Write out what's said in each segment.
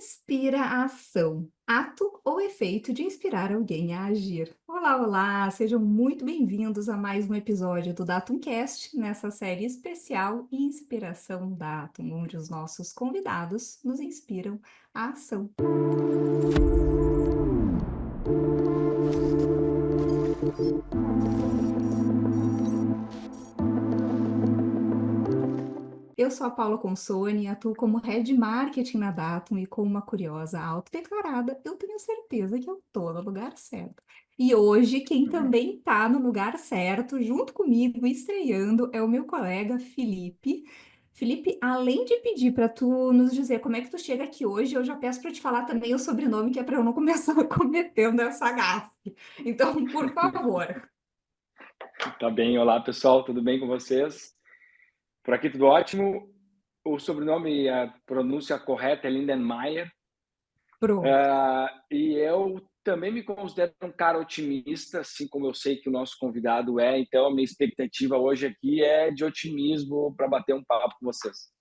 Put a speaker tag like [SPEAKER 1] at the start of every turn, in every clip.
[SPEAKER 1] inspira a ação? Ato ou efeito de inspirar alguém a agir? Olá, olá! Sejam muito bem-vindos a mais um episódio do Datumcast, nessa série especial Inspiração Datum, onde os nossos convidados nos inspiram à ação. Eu sou a Paula Consoni, atuo como Head de Marketing na Datum e com uma curiosa autodeclarada, eu tenho certeza que eu estou no lugar certo. E hoje, quem também está no lugar certo, junto comigo, estreando, é o meu colega Felipe. Felipe, além de pedir para tu nos dizer como é que tu chega aqui hoje, eu já peço para te falar também o sobrenome, que é para eu não começar cometendo essa gafe. Então, por favor.
[SPEAKER 2] Tá bem, olá pessoal, tudo bem com vocês? Por aqui tudo ótimo. O sobrenome, a pronúncia correta é Lindenmayer.
[SPEAKER 1] Pronto.
[SPEAKER 2] E eu também me considero um cara otimista, assim como eu sei que o nosso convidado é. Então, a minha expectativa hoje aqui é de otimismo para bater um papo com vocês.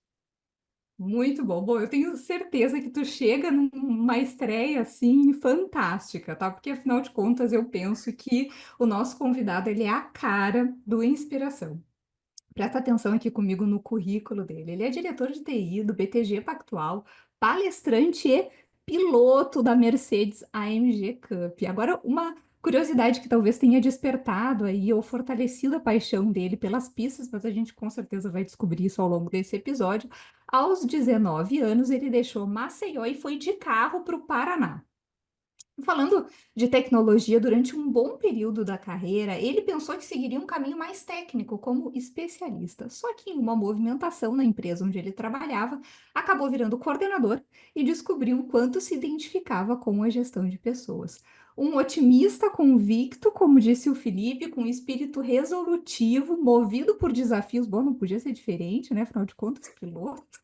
[SPEAKER 1] Muito bom. Bom, eu tenho certeza que tu chega numa estreia assim fantástica, tá? Porque afinal de contas eu penso que o nosso convidado ele é a cara do Inspiração. Presta atenção aqui comigo no currículo dele. Ele é diretor de TI do BTG Pactual, palestrante e piloto da Mercedes AMG Cup. Agora, uma curiosidade que talvez tenha despertado aí ou fortalecido a paixão dele pelas pistas, mas a gente com certeza vai descobrir isso ao longo desse episódio. Aos 19 anos, ele deixou Maceió e foi de carro para o Paraná. Falando de tecnologia, durante um bom período da carreira, ele pensou que seguiria um caminho mais técnico como especialista. Só que em uma movimentação na empresa onde ele trabalhava, acabou virando coordenador e descobriu o quanto se identificava com a gestão de pessoas. Um otimista convicto, como disse o Felipe, com um espírito resolutivo, movido por desafios. Bom, não podia ser diferente, né? Afinal de contas, piloto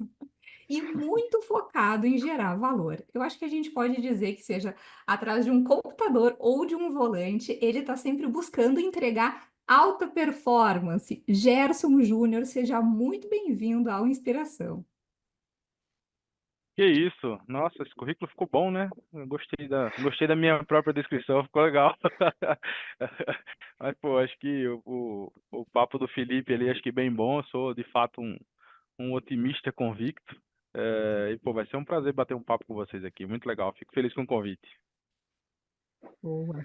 [SPEAKER 1] e muito focado em gerar valor. Eu acho que a gente pode dizer que seja atrás de um computador ou de um volante, ele está sempre buscando entregar alta performance. Gerson Júnior, seja muito bem-vindo ao Inspiração.
[SPEAKER 3] Que isso? Nossa, esse currículo ficou bom, né? Eu gostei da minha própria descrição, ficou legal. Mas, pô, acho que o papo do Felipe ali, acho que bem bom. Eu sou, de fato, um otimista convicto. E, pô, vai ser um prazer bater um papo com vocês aqui. Muito legal. Fico feliz com o convite.
[SPEAKER 1] Boa.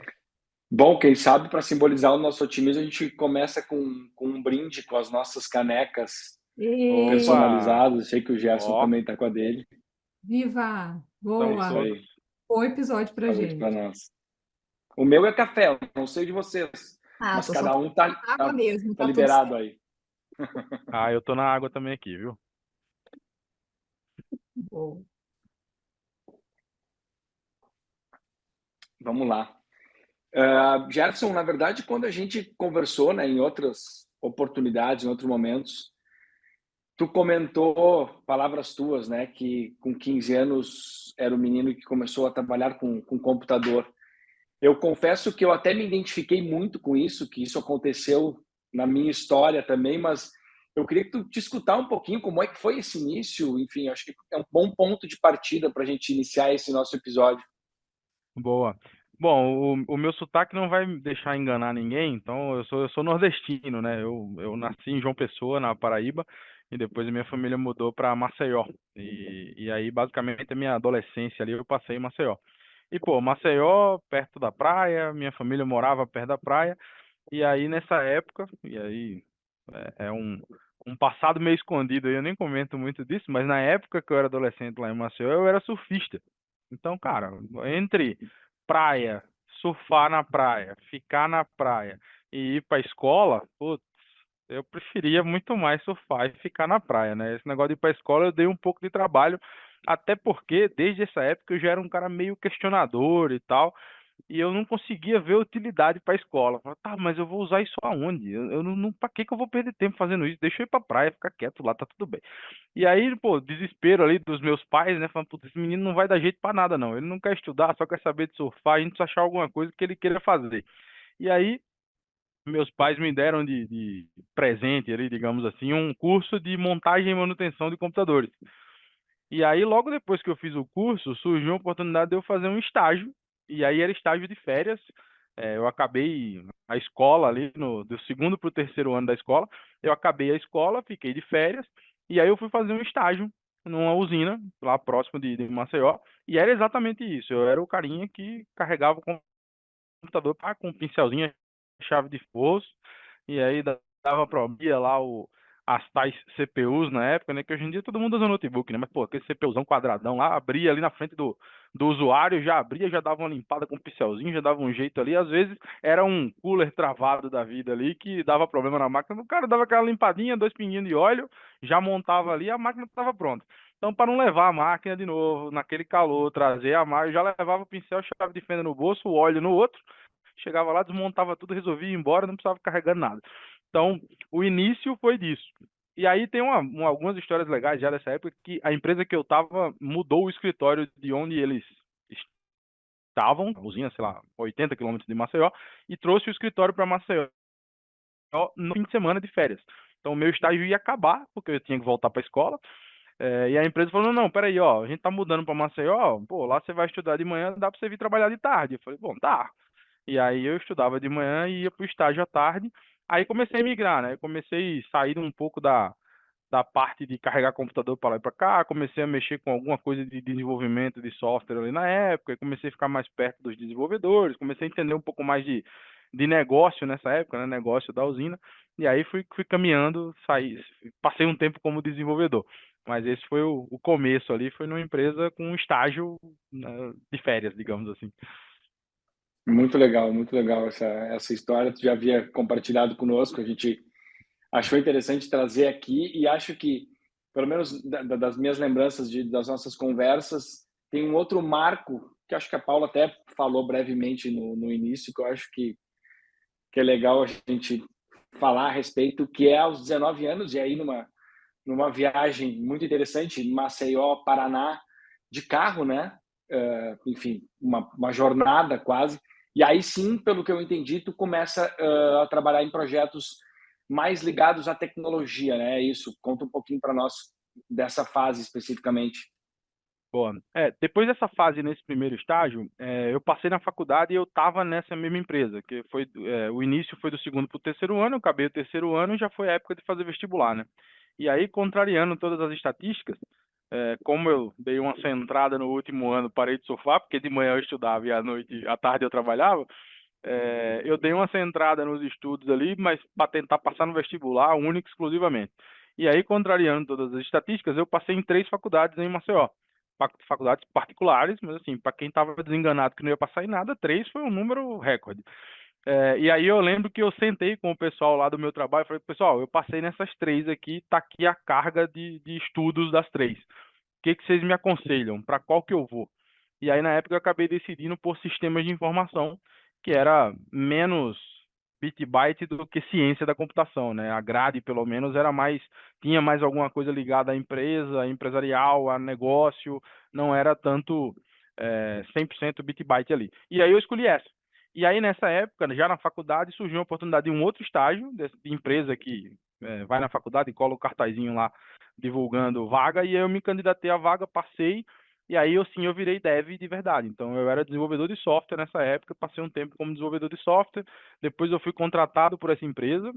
[SPEAKER 2] Bom, quem sabe para simbolizar o nosso otimismo, a gente começa com um brinde com as nossas canecas
[SPEAKER 1] E...
[SPEAKER 3] Opa!
[SPEAKER 2] personalizadas. Sei que o Gerson
[SPEAKER 3] Ó,
[SPEAKER 2] também está com a dele.
[SPEAKER 1] Viva!
[SPEAKER 3] estamos
[SPEAKER 2] É isso
[SPEAKER 1] Boa!
[SPEAKER 3] todos.
[SPEAKER 2] aí.
[SPEAKER 1] Bom episódio pra
[SPEAKER 2] Saúde para
[SPEAKER 1] gente.
[SPEAKER 2] nós. O meu é café, eu não sei de vocês,
[SPEAKER 1] Ah,
[SPEAKER 2] mas
[SPEAKER 1] tô só
[SPEAKER 2] cada
[SPEAKER 1] tomando
[SPEAKER 2] um tá,
[SPEAKER 1] água
[SPEAKER 2] tá,
[SPEAKER 1] mesmo,
[SPEAKER 2] tá
[SPEAKER 1] tá tudo
[SPEAKER 2] liberado
[SPEAKER 1] certo.
[SPEAKER 2] aí.
[SPEAKER 3] Ah, eu tô na água também aqui, viu?
[SPEAKER 1] Boa.
[SPEAKER 2] Vamos lá. Jefferson, na verdade, quando a gente conversou, né, em outras oportunidades, em outros momentos, tu comentou palavras tuas, né, que com 15 anos era o menino que começou a trabalhar com computador. Eu confesso que eu até me identifiquei muito com isso, que isso aconteceu na minha história também, mas eu queria que tu te escutar um pouquinho como é que foi esse início. Enfim, acho que é um bom ponto de partida para a gente iniciar esse nosso episódio.
[SPEAKER 3] Boa. Bom, o meu sotaque não vai me deixar enganar ninguém, então eu sou nordestino, né? Eu nasci em João Pessoa, na Paraíba, e depois a minha família mudou para Maceió. E aí, basicamente, a minha adolescência ali eu passei em Maceió. E, pô, Maceió, perto da praia, minha família morava perto da praia, e aí nessa época, e aí é um passado meio escondido aí, eu nem comento muito disso, mas na época que eu era adolescente lá em Maceió, eu era surfista. Então, cara, entre praia, surfar na praia, ficar na praia e ir pra escola, putz, eu preferia muito mais surfar e ficar na praia, né? Esse negócio de ir pra escola eu dei um pouco de trabalho, até porque desde essa época eu já era um cara meio questionador e tal, e eu não conseguia ver utilidade para a escola. Eu falava, tá, mas eu vou usar isso aonde? Eu não, para que que eu vou perder tempo fazendo isso? Deixa eu ir pra praia, ficar quieto lá, tá tudo bem. E aí, pô, desespero ali dos meus pais, né? Falando, putz, esse menino não vai dar jeito pra nada, não. Ele não quer estudar, só quer saber de surfar, a gente precisa achar alguma coisa que ele queira fazer. E aí, meus pais me deram de presente ali, digamos assim, um curso de montagem e manutenção de computadores. E aí, logo depois que eu fiz o curso, surgiu a oportunidade de eu fazer um estágio, e aí era estágio de férias. Eu acabei a escola ali, do segundo para o terceiro ano da escola, eu acabei a escola, fiquei de férias, e aí eu fui fazer um estágio numa usina, lá próximo de Maceió, e era exatamente isso, eu era o carinha que carregava o computador com um pincelzinho, chave de força, e aí dava problema lá as tais CPUs na época, né? Que hoje em dia todo mundo usa notebook, né? Mas, pô, aquele CPUzão quadradão lá, abria ali na frente do usuário, já abria, já dava uma limpada com um pincelzinho, já dava um jeito ali. Às vezes era um cooler travado da vida ali que dava problema na máquina. O cara dava aquela limpadinha, 2 pinguinhos de óleo, já montava ali, a máquina estava pronta. Então, para não levar a máquina de novo, naquele calor, trazer a máquina, já levava o pincel, chave de fenda no bolso, o óleo no outro, chegava lá, desmontava tudo, resolvia ir embora, não precisava carregar nada. Então, o início foi disso. E aí tem algumas histórias legais já dessa época, que a empresa que eu estava mudou o escritório de onde eles estavam, a usina, sei lá, 80 quilômetros de Maceió, e trouxe o escritório para Maceió no fim de semana de férias. Então, o meu estágio ia acabar, porque eu tinha que voltar para a escola. E a empresa falou: não, peraí, ó, a gente tá mudando para Maceió, pô, lá você vai estudar de manhã, dá para você vir trabalhar de tarde. Eu falei: bom, tá. E aí eu estudava de manhã e ia para o estágio à tarde. Aí comecei a migrar, né? Comecei a sair um pouco da parte de carregar computador para lá e para cá, comecei a mexer com alguma coisa de desenvolvimento de software ali na época, e comecei a ficar mais perto dos desenvolvedores, comecei a entender um pouco mais de negócio nessa época, né? Negócio da usina. E aí fui caminhando, passei um tempo como desenvolvedor. Mas esse foi o começo ali, foi numa empresa com um estágio, né, de férias, digamos assim.
[SPEAKER 2] Muito legal essa história. Tu já havia compartilhado conosco, a gente achou interessante trazer aqui e acho que, pelo menos das minhas lembranças das nossas conversas, tem um outro marco que acho que a Paula até falou brevemente no início, que eu acho que é legal a gente falar a respeito, que é aos 19 anos, e aí numa viagem muito interessante, Maceió, Paraná, de carro, né? Enfim, uma jornada quase. E aí sim, pelo que eu entendi, tu começa a trabalhar em projetos mais ligados à tecnologia, né? Isso, conta um pouquinho para nós dessa fase especificamente.
[SPEAKER 3] Boa. Depois dessa fase, nesse primeiro estágio, eu passei na faculdade e eu estava nessa mesma empresa, que foi, o início foi do segundo para o terceiro ano, eu acabei o terceiro ano e já foi a época de fazer vestibular, né? E aí, contrariando todas as estatísticas, como eu dei uma centrada no último ano, parei de surfar, porque de manhã eu estudava e à tarde eu trabalhava, eu dei uma centrada nos estudos ali, mas para tentar passar no vestibular, único e exclusivamente. E aí, contrariando todas as estatísticas, eu passei em 3 faculdades em Maceió. Faculdades particulares, mas assim, para quem estava desenganado que não ia passar em nada, 3 foi um número recorde. E aí eu lembro que eu sentei com o pessoal lá do meu trabalho e falei: pessoal, eu passei nessas 3 aqui, tá aqui a carga de estudos das 3. O que vocês me aconselham? Para qual que eu vou? E aí, na época, eu acabei decidindo por sistemas de informação, que era menos bit byte do que ciência da computação, né? A grade, pelo menos, tinha mais alguma coisa ligada à empresa, à empresarial, a negócio, não era tanto 100% bit byte ali. E aí eu escolhi essa. E aí, nessa época, já na faculdade, surgiu a oportunidade de um outro estágio de empresa que vai na faculdade e cola o cartazinho lá divulgando vaga, e aí eu me candidatei à vaga, passei, e aí eu virei dev de verdade. Então eu era desenvolvedor de software nessa época, passei um tempo como desenvolvedor de software, depois eu fui contratado por essa empresa,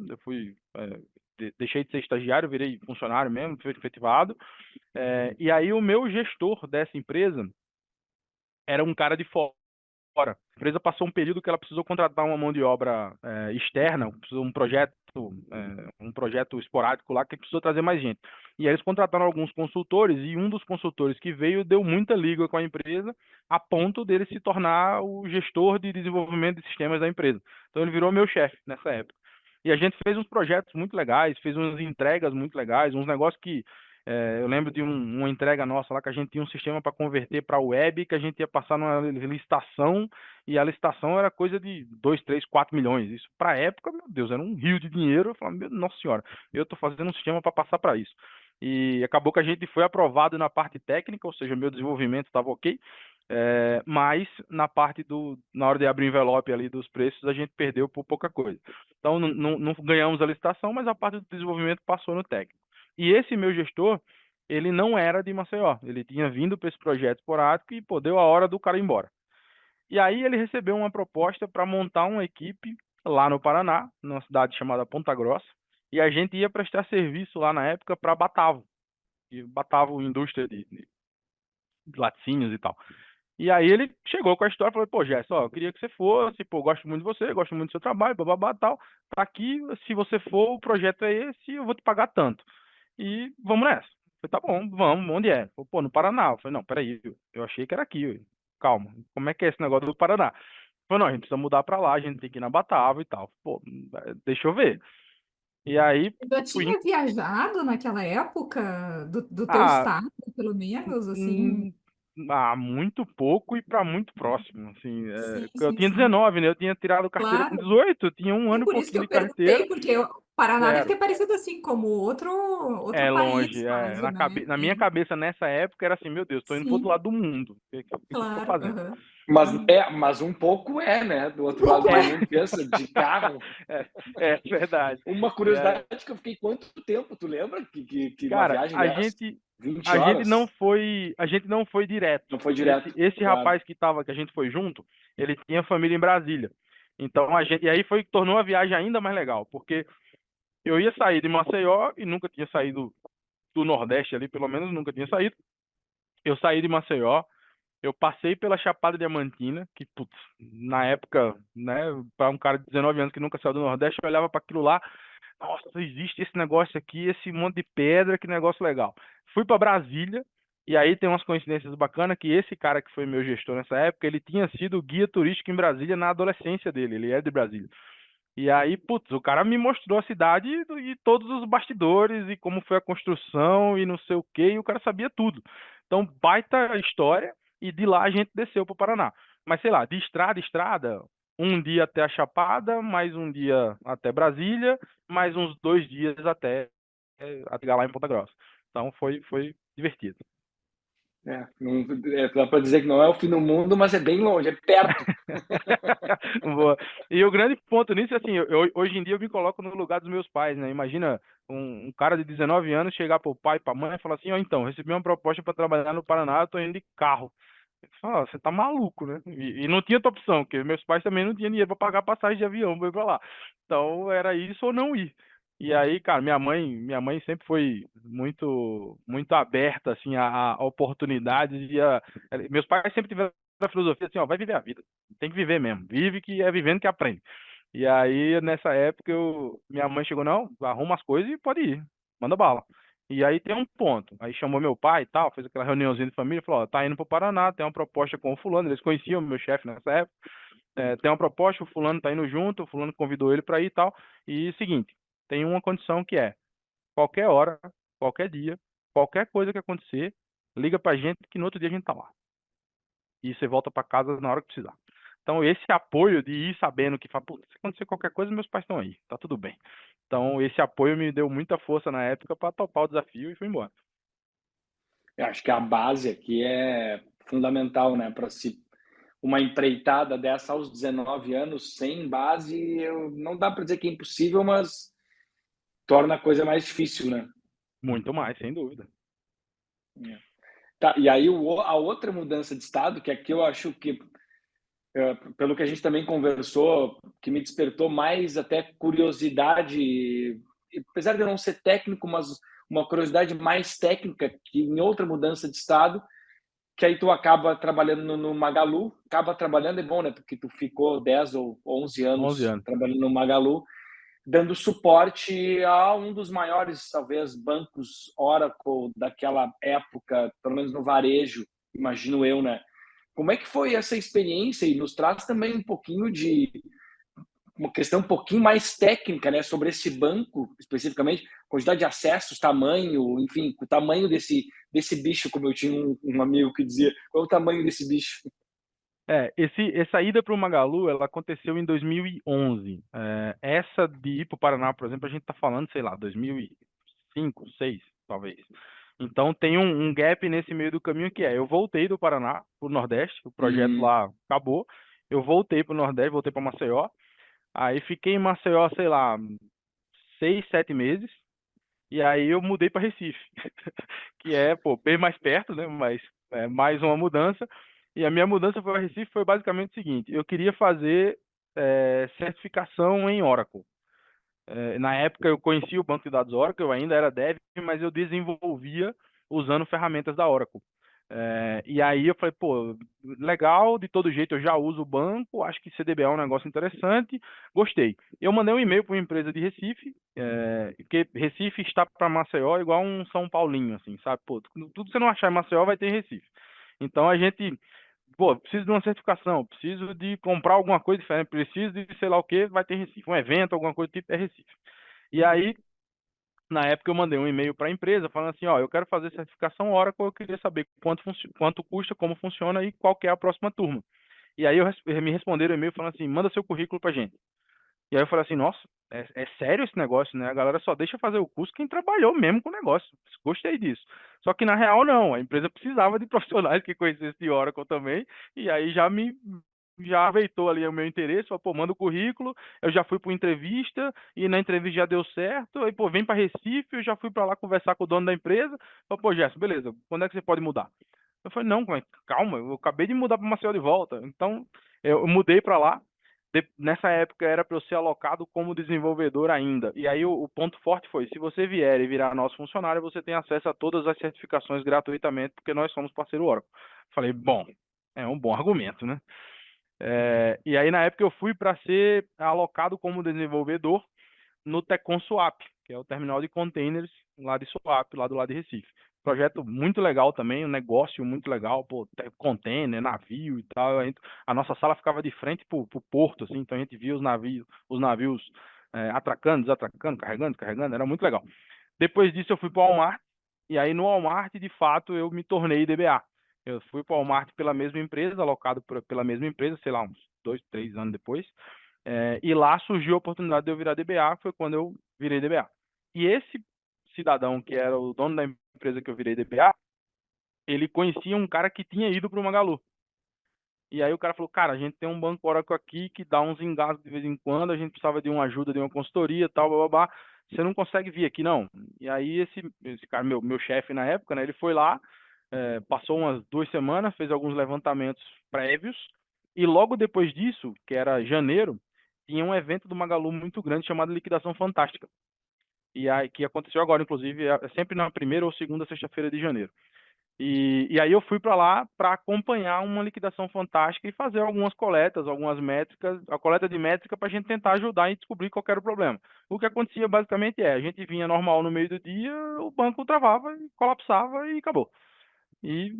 [SPEAKER 3] deixei de ser estagiário, virei funcionário mesmo, fui efetivado, e aí o meu gestor dessa empresa era um cara de fora. A empresa passou um período que ela precisou contratar uma mão de obra externa, precisou um projeto esporádico lá que precisou trazer mais gente. E aí eles contrataram alguns consultores e um dos consultores que veio deu muita liga com a empresa a ponto dele se tornar o gestor de desenvolvimento de sistemas da empresa. Então ele virou meu chefe nessa época. E a gente fez uns projetos muito legais, fez umas entregas muito legais, uns negócios que eu lembro de uma entrega nossa lá que a gente tinha um sistema para converter para web, que a gente ia passar numa licitação, e a licitação era coisa de 2, 3, 4 milhões. Isso, para a época, meu Deus, era um rio de dinheiro. Eu falava: nossa senhora, eu estou fazendo um sistema para passar para isso. E acabou que a gente foi aprovado na parte técnica, ou seja, meu desenvolvimento estava ok, mas na hora de abrir o envelope ali dos preços, a gente perdeu por pouca coisa. Então, não ganhamos a licitação, mas a parte do desenvolvimento passou no técnico. E esse meu gestor, ele não era de Maceió. Ele tinha vindo para esse projeto esporádico e, pô, deu a hora do cara ir embora. E aí ele recebeu uma proposta para montar uma equipe lá no Paraná, numa cidade chamada Ponta Grossa, e a gente ia prestar serviço lá na época para Batavo, e Batavo indústria de laticínios e tal. E aí ele chegou com a história e falou, pô, Gerson, ó, eu queria que você fosse, pô, gosto muito de você, gosto muito do seu trabalho, bababá, tal. Tá aqui, se você for, o projeto é esse, eu vou te pagar tanto. E vamos nessa. Eu falei, tá bom, vamos, onde é? Falei, pô, no Paraná. Eu falei, não, peraí, eu achei que era aqui, calma, como é que é esse negócio do Paraná? Ele falou, não, a gente precisa mudar pra lá, a gente tem que ir na Batava e tal. Pô, deixa eu ver. E aí,
[SPEAKER 1] Eu já
[SPEAKER 3] fui,
[SPEAKER 1] tinha viajado naquela época do teu
[SPEAKER 3] ah,
[SPEAKER 1] estado, pelo menos, assim.
[SPEAKER 3] hum, muito pouco e para muito próximo, assim,
[SPEAKER 1] Sim,
[SPEAKER 3] eu
[SPEAKER 1] sim,
[SPEAKER 3] tinha
[SPEAKER 1] sim.
[SPEAKER 3] 19, né? Eu tinha tirado carteira com
[SPEAKER 1] Claro.
[SPEAKER 3] 18, eu tinha um
[SPEAKER 1] E
[SPEAKER 3] ano e
[SPEAKER 1] por isso que
[SPEAKER 3] pouquinho
[SPEAKER 1] eu
[SPEAKER 3] de carteira,
[SPEAKER 1] perguntei, porque o Paraná deve
[SPEAKER 3] zero.
[SPEAKER 1] ter parecido assim como outro
[SPEAKER 3] É
[SPEAKER 1] país
[SPEAKER 3] longe,
[SPEAKER 1] quase, né?
[SPEAKER 3] na minha
[SPEAKER 1] É.
[SPEAKER 3] cabeça nessa época era assim, meu Deus, estou indo pro outro
[SPEAKER 1] Sim,
[SPEAKER 3] lado do mundo. O que eu tô
[SPEAKER 1] claro.
[SPEAKER 3] fazendo?
[SPEAKER 1] Aham.
[SPEAKER 2] Mas um pouco né? Do
[SPEAKER 1] Um
[SPEAKER 2] outro lado
[SPEAKER 1] pouco
[SPEAKER 2] do
[SPEAKER 3] É,
[SPEAKER 2] mundo, pensa, de carro.
[SPEAKER 3] é, é verdade.
[SPEAKER 2] Uma
[SPEAKER 3] E aí,
[SPEAKER 2] curiosidade que eu fiquei quanto tempo, tu lembra? Que uma
[SPEAKER 3] cara,
[SPEAKER 2] viagem dessa? 20
[SPEAKER 3] não
[SPEAKER 2] horas?
[SPEAKER 3] foi, a gente não foi direto.
[SPEAKER 2] Não foi
[SPEAKER 3] Esse,
[SPEAKER 2] direto,
[SPEAKER 3] esse
[SPEAKER 2] claro.
[SPEAKER 3] rapaz que a gente foi junto, ele tinha família em Brasília. Então e aí foi que tornou a viagem ainda mais legal, porque eu ia sair de Maceió e nunca tinha saído do Nordeste ali, pelo menos nunca tinha saído. Eu saí de Maceió, eu passei pela Chapada Diamantina, que, putz, na época, né, para um cara de 19 anos que nunca saiu do Nordeste, eu olhava para aquilo lá, nossa, existe esse negócio aqui, esse monte de pedra, que negócio legal. Fui para Brasília, e aí tem umas coincidências bacanas que esse cara que foi meu gestor nessa época, ele tinha sido guia turístico em Brasília na adolescência dele, ele é de Brasília. E aí, putz, o cara me mostrou a cidade e todos os bastidores e como foi a construção e não sei o quê, e o cara sabia tudo. Então, baita história, e de lá a gente desceu para o Paraná. Mas sei lá, de estrada, estrada, um dia até a Chapada, mais um dia até Brasília, mais uns 2 dias até chegar lá em Ponta Grossa. Então foi divertido.
[SPEAKER 2] Dá para dizer que não é o fim do mundo, mas é bem longe, é perto.
[SPEAKER 3] Boa. E o grande ponto nisso é assim, hoje em dia eu me coloco no lugar dos meus pais, né? Imagina um cara de 19 anos chegar pro pai, pra mãe e falar assim, ó, então, recebi uma proposta para trabalhar no Paraná, eu tô indo de carro. Ele fala, você tá maluco, né? E não tinha outra opção, porque meus pais também não tinham dinheiro para pagar passagem de avião para ir pra lá. Então era isso ou não ir. E aí, cara, minha mãe sempre foi muito aberta assim a oportunidades meus pais sempre tiveram a filosofia assim, ó, vai viver a vida. Tem que viver mesmo. Vive que é vivendo que aprende. E aí, nessa época, minha mãe chegou, não, arruma as coisas e pode ir. Manda bala. E aí tem um ponto. Aí chamou meu pai e tal, fez aquela reuniãozinha de família, falou, ó, tá indo pro Paraná, tem uma proposta com o fulano, eles conheciam o meu chefe nessa época, tem uma proposta, o fulano tá indo junto, o fulano convidou ele para ir e tal. E seguinte, tem uma condição que é, qualquer hora, qualquer dia, qualquer coisa que acontecer, liga pra gente que no outro dia a gente tá lá. E você volta para casa na hora que precisar. Então, esse apoio de ir sabendo que, fala, "Putz, se acontecer qualquer coisa, meus pais estão aí, tá tudo bem." Então, esse apoio me deu muita força na época para topar o desafio e fui embora.
[SPEAKER 2] Eu acho que a base aqui é fundamental, né? Para se uma empreitada dessa aos 19 anos sem base, não dá para dizer que é impossível, mas torna a coisa mais difícil, né?
[SPEAKER 3] Muito mais, sem dúvida.
[SPEAKER 2] É. Tá, e aí a outra mudança de estado, que aqui eu acho que, pelo que a gente também conversou, que me despertou mais até curiosidade, apesar de eu não ser técnico, mas uma curiosidade mais técnica, que em outra mudança de estado, que aí tu acaba trabalhando no Magalu, acaba trabalhando, é bom, né? Porque tu ficou 10 ou 11
[SPEAKER 3] 11
[SPEAKER 2] anos
[SPEAKER 3] anos.
[SPEAKER 2] trabalhando no Magalu, dando suporte a um dos maiores, talvez, bancos Oracle daquela época, pelo menos no varejo, imagino eu, né? Como é que foi essa experiência? E nos traz também um pouquinho de uma questão um pouquinho mais técnica, né, sobre esse banco especificamente, quantidade de acessos, tamanho, enfim, o tamanho desse bicho, como eu tinha um amigo que dizia, qual é o tamanho desse bicho?
[SPEAKER 3] Essa ida para o Magalu, ela aconteceu em 2011. Essa de ir para o Paraná, por exemplo, a gente está falando, sei lá, 2005, 2006, talvez. Então tem um gap nesse meio do caminho que eu voltei do Paraná para o Nordeste, o projeto
[SPEAKER 2] Hum,
[SPEAKER 3] lá acabou, eu voltei para o Nordeste, voltei para Maceió, aí fiquei em Maceió, sei lá, 6, 7 meses, E aí eu mudei para Recife, que é, pô, bem mais perto, né? Mas é mais uma mudança. E a minha mudança para Recife foi basicamente o seguinte: eu queria fazer certificação em Oracle. Na época eu conhecia o banco de dados Oracle, eu ainda era dev, mas eu desenvolvia usando ferramentas da Oracle. E aí eu falei, pô, legal, de todo jeito eu já uso o banco, acho que CDB é um negócio interessante, gostei. Eu mandei um e-mail para uma empresa de Recife, porque Recife está para Maceió igual um São Paulinho, assim, sabe? Pô, tudo que você não achar em Maceió vai ter em Recife. Então a gente, pô, preciso de uma certificação, preciso de comprar alguma coisa diferente, preciso de sei lá o que, vai ter em Recife. Um evento, alguma coisa do tipo, é Recife. E aí, na época, eu mandei um e-mail para a empresa falando assim, ó, eu quero fazer certificação Oracle, eu queria saber quanto custa, como funciona e qual que é a próxima turma. E aí me responderam o e-mail falando assim, manda seu currículo pra gente. E aí eu falei assim, nossa, é sério esse negócio, né? A galera só deixa fazer o curso quem trabalhou mesmo com o negócio. Gostei disso. Só que na real não, a empresa precisava de profissionais que conhecessem de Oracle também, e aí já aveitou ali o meu interesse, falou, pô, manda o currículo, eu já fui para entrevista, e na entrevista já deu certo, aí, pô, vem para Recife, eu já fui para lá conversar com o dono da empresa, falou, pô, Gerson, beleza, quando é que você pode mudar? Eu falei, não, calma, eu acabei de mudar para Maceió de volta. Então, eu mudei para lá. Nessa época era para eu ser alocado como desenvolvedor ainda. E aí o ponto forte foi, se você vier e virar nosso funcionário, você tem acesso a todas as certificações gratuitamente, porque nós somos parceiro Oracle. Falei, bom, é um bom argumento, né? E aí na época eu fui para ser alocado como desenvolvedor no Tecon Swap, que é o terminal de containers lá de Swap, lá do lado de Recife. Projeto muito legal também, um negócio muito legal, pô, container, navio e tal. A nossa sala ficava de frente pro porto, assim, então a gente via os navios atracando, desatracando, carregando, descarregando, era muito legal. Depois disso eu fui para o Walmart, e aí no Walmart, de fato, eu me tornei DBA. Eu fui para o Walmart pela mesma empresa, alocado pela mesma empresa, sei lá, uns 2, 3 anos depois. E lá surgiu a oportunidade de eu virar DBA, foi quando eu virei DBA. E esse cidadão, que era o dono da empresa que eu virei DBA, ele conhecia um cara que tinha ido para o Magalu. E aí o cara falou, cara, a gente tem um banco Oracle aqui que dá uns engasgos de vez em quando, a gente precisava de uma ajuda, de uma consultoria, tal, blá, blá, blá. Você não consegue vir aqui, não? E aí esse cara, meu chefe na época, né, ele foi lá, passou umas 2 semanas, fez alguns levantamentos prévios, e logo depois disso, que era janeiro, tinha um evento do Magalu muito grande chamado Liquidação Fantástica. E aí, que aconteceu agora, inclusive, é sempre na primeira ou segunda sexta-feira de janeiro. E aí eu fui para lá para acompanhar uma liquidação fantástica e fazer algumas coletas, algumas métricas, a coleta de métrica para a gente tentar ajudar e descobrir qual era o problema. O que acontecia basicamente a gente vinha normal no meio do dia, o banco travava, colapsava e acabou. E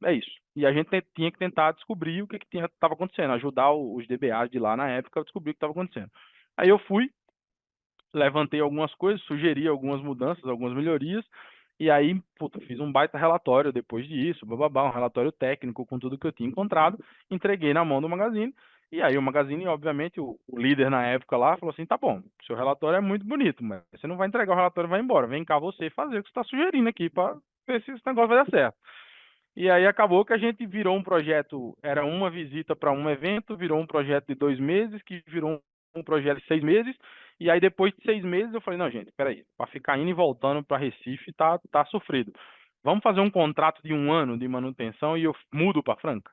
[SPEAKER 3] é isso. E a gente tinha que tentar descobrir o que estava acontecendo, ajudar os DBAs de lá na época a descobrir o que estava acontecendo. Aí eu fui, levantei algumas coisas, sugeri algumas mudanças, algumas melhorias, e aí, puta, fiz um baita relatório depois disso, bababá, um relatório técnico com tudo que eu tinha encontrado, entreguei na mão do Magazine, e aí o Magazine, obviamente, o líder na época lá, falou assim, tá bom, seu relatório é muito bonito, mas você não vai entregar o relatório e vai embora, vem cá você fazer o que você está sugerindo aqui para ver se esse negócio vai dar certo. E aí acabou que a gente virou um projeto, era uma visita para um evento, virou um projeto de 2 meses, que virou um projeto de 6 meses, e aí depois de 6 meses eu falei, não, gente, peraí, para ficar indo e voltando para Recife tá sofrido. Vamos fazer um contrato de 1 ano de manutenção e eu mudo para Franca.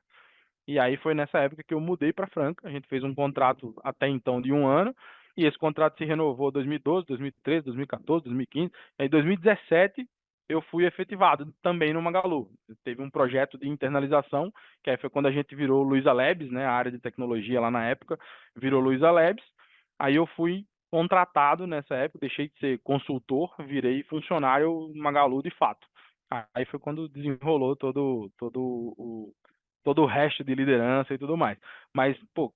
[SPEAKER 3] E aí foi nessa época que eu mudei para Franca, a gente fez um contrato até então de 1 ano, e esse contrato se renovou 2012, 2013, 2014, 2015, aí 2017 eu fui efetivado também no Magalu. Teve um projeto de internalização, que aí foi quando a gente virou Luiza Labs, né, a área de tecnologia lá na época, virou Luiza Labs. Aí eu fui contratado nessa época, deixei de ser consultor, virei funcionário Magalu de fato. Aí foi quando desenrolou todo o resto de liderança e tudo mais. Mas, pô,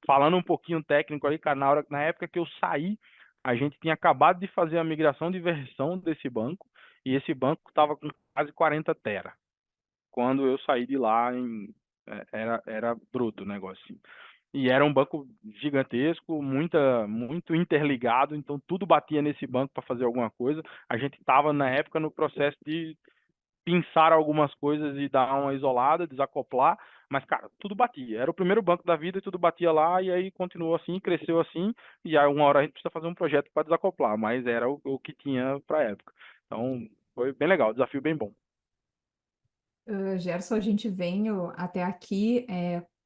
[SPEAKER 3] falando um pouquinho técnico ali, cara, na época que eu saí, a gente tinha acabado de fazer a migração de versão desse banco, e esse banco estava com quase 40 tera. Quando eu saí de lá, era bruto o negócio, assim. E era um banco gigantesco, muito interligado, então tudo batia nesse banco para fazer alguma coisa. A gente estava, na época, no processo de pinçar algumas coisas e dar uma isolada, desacoplar, mas, cara, tudo batia. Era o primeiro banco da vida e tudo batia lá, e aí continuou assim, cresceu assim, e aí uma hora a gente precisa fazer um projeto para desacoplar, mas era o que tinha para a época. Então, foi bem legal, desafio bem bom.
[SPEAKER 1] Gerson, a gente veio até aqui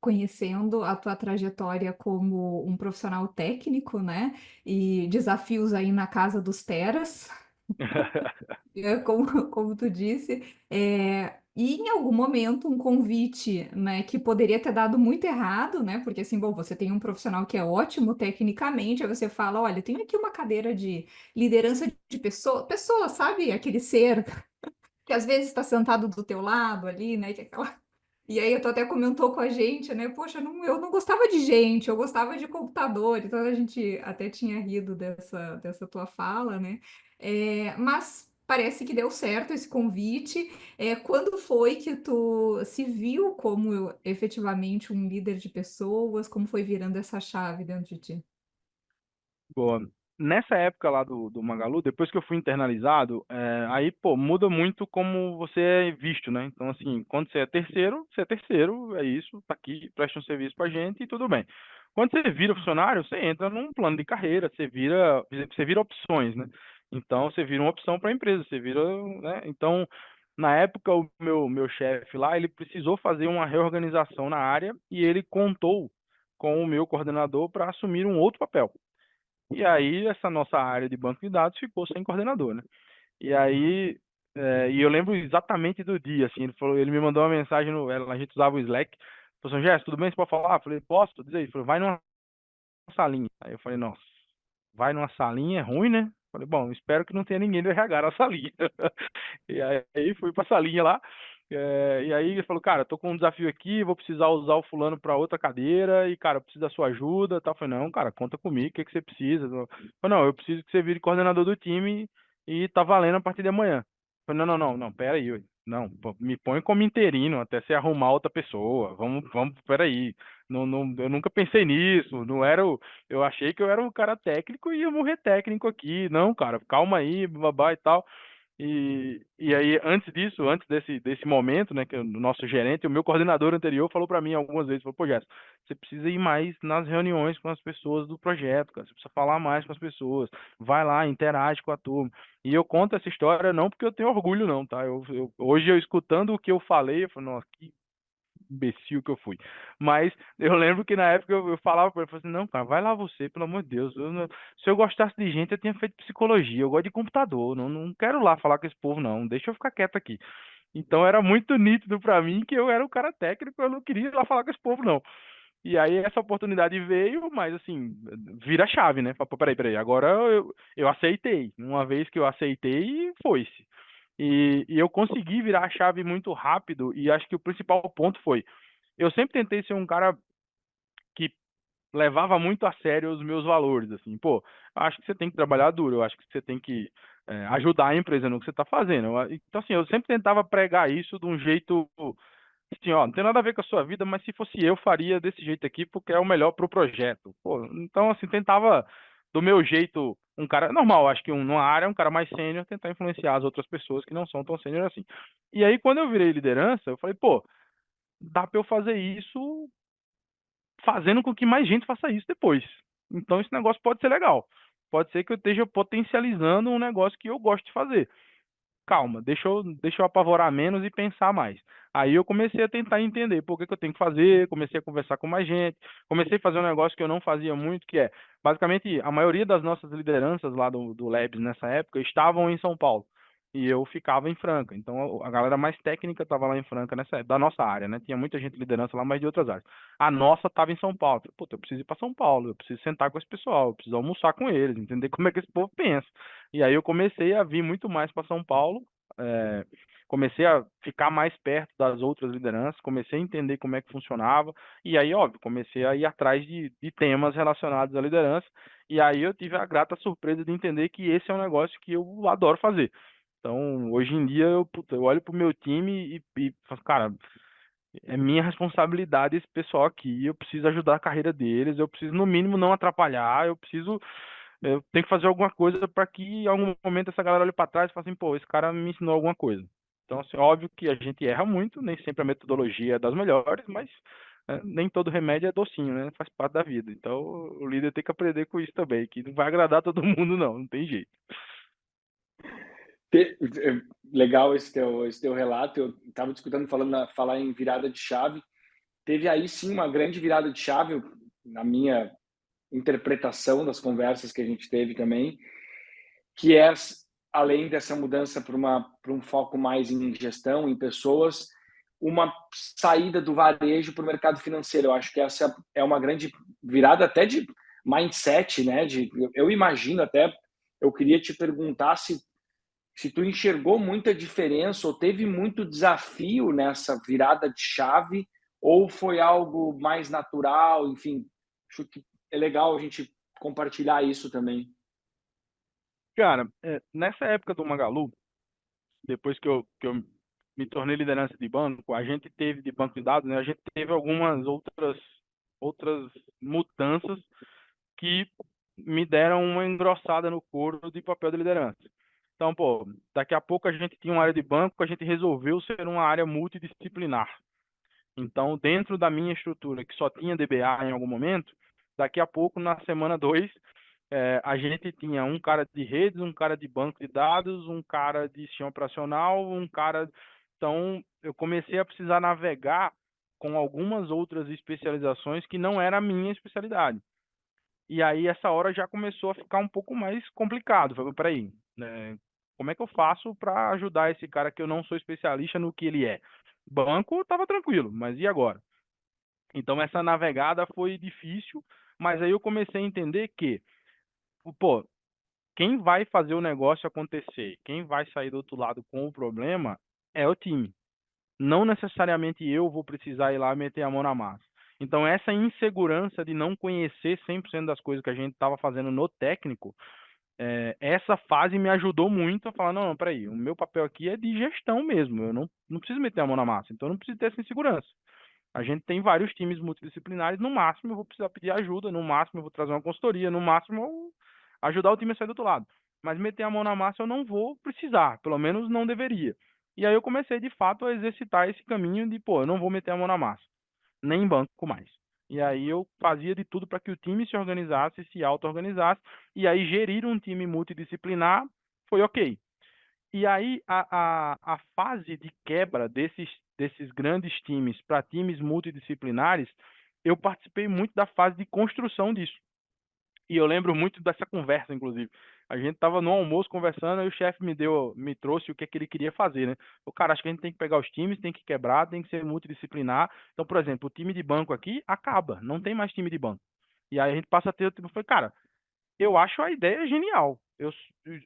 [SPEAKER 1] conhecendo a tua trajetória como um profissional técnico, né? E desafios aí na casa dos teras, como tu disse. E em algum momento um convite, né, que poderia ter dado muito errado, né? Porque assim, bom, você tem um profissional que é ótimo tecnicamente, aí você fala, olha, tenho aqui uma cadeira de liderança de pessoa, sabe? Aquele ser que às vezes está sentado do teu lado ali, né? E aí tu até comentou com a gente, né? Poxa, eu não gostava de gente, eu gostava de computador. Então a gente até tinha rido dessa tua fala, né? Mas parece que deu certo esse convite. Quando foi que tu se viu como efetivamente um líder de pessoas? Como foi virando essa chave dentro de ti?
[SPEAKER 3] Boa. Nessa época lá do Magalu, depois que eu fui internalizado, aí, pô, muda muito como você é visto, né? Então, assim, quando você é terceiro, é isso, tá aqui, presta um serviço pra gente e tudo bem. Quando você vira funcionário, você entra num plano de carreira, você vira opções, né? Então, você vira uma opção para a empresa, você vira, né? Então, na época, o meu chefe lá, ele precisou fazer uma reorganização na área e ele contou com o meu coordenador para assumir um outro papel. E aí essa nossa área de banco de dados ficou sem coordenador, né? E aí, e eu lembro exatamente do dia, assim, ele me mandou uma mensagem a gente usava o Slack, falou assim, Gerson, tudo bem, você pode falar? Eu falei, posso, diz aí, ele falou, vai numa salinha. Aí eu falei, nossa, vai numa salinha, é ruim, né? Eu falei, bom, espero que não tenha ninguém do RH na salinha. E aí fui pra salinha lá, e aí ele falou, cara, tô com um desafio aqui, vou precisar usar o fulano para outra cadeira, e, cara, eu preciso da sua ajuda, tal. Eu falei, não, cara, conta comigo, o que que você precisa? Eu falei, não, eu preciso que você vire coordenador do time e tá valendo a partir de amanhã. Eu falei, não, pera aí, ué. Não, pô, me põe como interino até você arrumar outra pessoa. Pera aí. Não, não, eu nunca pensei nisso. Não era eu achei que eu era um cara técnico e ia morrer técnico aqui. Não, cara, calma aí, babá e tal. E aí, antes desse momento, né, que o nosso gerente, o meu coordenador anterior falou para mim algumas vezes, falou, pô, Jéssica, você precisa ir mais nas reuniões com as pessoas do projeto, cara, você precisa falar mais com as pessoas, vai lá, interage com a turma. E eu conto essa história não porque eu tenho orgulho não, tá? Hoje eu escutando o que eu falei, eu falo, nossa, que imbecil que eu fui. Mas eu lembro que na época eu falava para ele, falava assim, não, cara, vai lá você, pelo amor de Deus. Se eu gostasse de gente, eu tinha feito psicologia. Eu gosto de computador. Não quero lá falar com esse povo, não. Deixa eu ficar quieto aqui. Então era muito nítido para mim que eu era o cara técnico, eu não queria ir lá falar com esse povo, não. E aí essa oportunidade veio, mas assim, vira a chave, né? Fala, pô, peraí, agora eu aceitei. Uma vez que eu aceitei, foi-se. E eu consegui virar a chave muito rápido, e acho que o principal ponto foi eu sempre tentei ser um cara que levava muito a sério os meus valores, assim, pô, acho que você tem que trabalhar duro, eu acho que você tem que ajudar a empresa no que você está fazendo. Então, assim, eu sempre tentava pregar isso de um jeito, assim, ó, não tem nada a ver com a sua vida, mas se fosse eu, faria desse jeito aqui, porque é o melhor para o projeto. Pô, então, assim, tentava, do meu jeito, um cara normal, acho que numa área, um cara mais sênior, tentar influenciar as outras pessoas que não são tão sênior assim. E aí, quando eu virei liderança, eu falei, pô, dá para eu fazer isso fazendo com que mais gente faça isso depois. Então esse negócio pode ser legal. Pode ser que eu esteja potencializando um negócio que eu gosto de fazer. Calma, deixa eu apavorar menos e pensar mais. Aí eu comecei a tentar entender por que que eu tenho que fazer, comecei a conversar com mais gente, comecei a fazer um negócio que eu não fazia muito, que é, basicamente, a maioria das nossas lideranças lá do Labs nessa época estavam em São Paulo. E eu ficava em Franca. Então a galera mais técnica estava lá em Franca nessa época, da nossa área, né? Tinha muita gente de liderança lá, mas de outras áreas. A nossa estava em São Paulo. Falei, puta, eu preciso ir para São Paulo, eu preciso sentar com esse pessoal, eu preciso almoçar com eles, entender como é que esse povo pensa. E aí eu comecei a vir muito mais para São Paulo, é, comecei a ficar mais perto das outras lideranças, comecei a entender como é que funcionava, e aí, óbvio, comecei a ir atrás de temas relacionados à liderança, e aí eu tive a grata surpresa de entender que esse é um negócio que eu adoro fazer. Então, hoje em dia, puta, eu olho pro meu time e falo, cara, é minha responsabilidade esse pessoal aqui, eu preciso ajudar a carreira deles, eu preciso, no mínimo, não atrapalhar, eu tenho que fazer alguma coisa para que em algum momento essa galera olhe para trás e fale assim, pô, esse cara me ensinou alguma coisa. Então, assim, óbvio que a gente erra muito, nem sempre a metodologia é das melhores, mas nem todo remédio é docinho, né? Faz parte da vida. Então, o líder tem que aprender com isso também, que não vai agradar todo mundo, não tem jeito.
[SPEAKER 2] Legal esse teu relato. Eu estava discutindo, falar em virada de chave. Teve aí sim uma grande virada de chave, na minha interpretação das conversas que a gente teve também, que é, além dessa mudança para um foco mais em gestão, em pessoas, uma saída do varejo para o mercado financeiro. Eu acho que essa é uma grande virada até de mindset, né? Eu imagino até, eu queria te perguntar se tu enxergou muita diferença ou teve muito desafio nessa virada de chave, ou foi algo mais natural, enfim, acho que é legal a gente compartilhar isso também.
[SPEAKER 3] Cara, nessa época do Magalu, depois que eu me tornei liderança de banco, a gente teve de banco de dados, né? A gente teve algumas outras mudanças que me deram uma engrossada no couro de papel de liderança. Então, pô, daqui a pouco a gente tinha uma área de banco, a gente resolveu ser uma área multidisciplinar. Então, dentro da minha estrutura, que só tinha DBA em algum momento, daqui a pouco, na semana 2, a gente tinha um cara de redes, um cara de banco de dados, um cara de sistema operacional, um cara. Então, eu comecei a precisar navegar com algumas outras especializações que não era a minha especialidade. E aí, essa hora já começou a ficar um pouco mais complicado. Falei, peraí, né, como é que eu faço para ajudar esse cara que eu não sou especialista no que ele é? Banco estava tranquilo, mas e agora? Então, essa navegada foi difícil, mas aí eu comecei a entender que, pô, quem vai fazer o negócio acontecer, quem vai sair do outro lado com o problema é o time. Não necessariamente eu vou precisar ir lá meter a mão na massa. Então, essa insegurança de não conhecer 100% das coisas que a gente estava fazendo no técnico, essa fase me ajudou muito a falar, não, não, peraí, o meu papel aqui é de gestão mesmo, eu não preciso meter a mão na massa, então eu não preciso ter essa insegurança. A gente tem vários times multidisciplinares, no máximo eu vou precisar pedir ajuda, no máximo eu vou trazer uma consultoria, no máximo eu ajudar o time a sair do outro lado. Mas meter a mão na massa eu não vou precisar, pelo menos não deveria. E aí eu comecei de fato a exercitar esse caminho de, pô, eu não vou meter a mão na massa, nem em banco mais. E aí eu fazia de tudo para que o time se organizasse, se auto-organizasse, e aí gerir um time multidisciplinar foi ok. E aí a fase de quebra desses grandes times para times multidisciplinares, eu participei muito da fase de construção disso. E eu lembro muito dessa conversa, inclusive. A gente estava no almoço conversando e o chefe me trouxe o que é que ele queria fazer, né? O cara, acho que a gente tem que pegar os times, tem que quebrar, tem que ser multidisciplinar. Então, por exemplo, o time de banco aqui acaba, não tem mais time de banco. E aí a gente passa a ter, tipo, foi, cara, eu acho a ideia genial.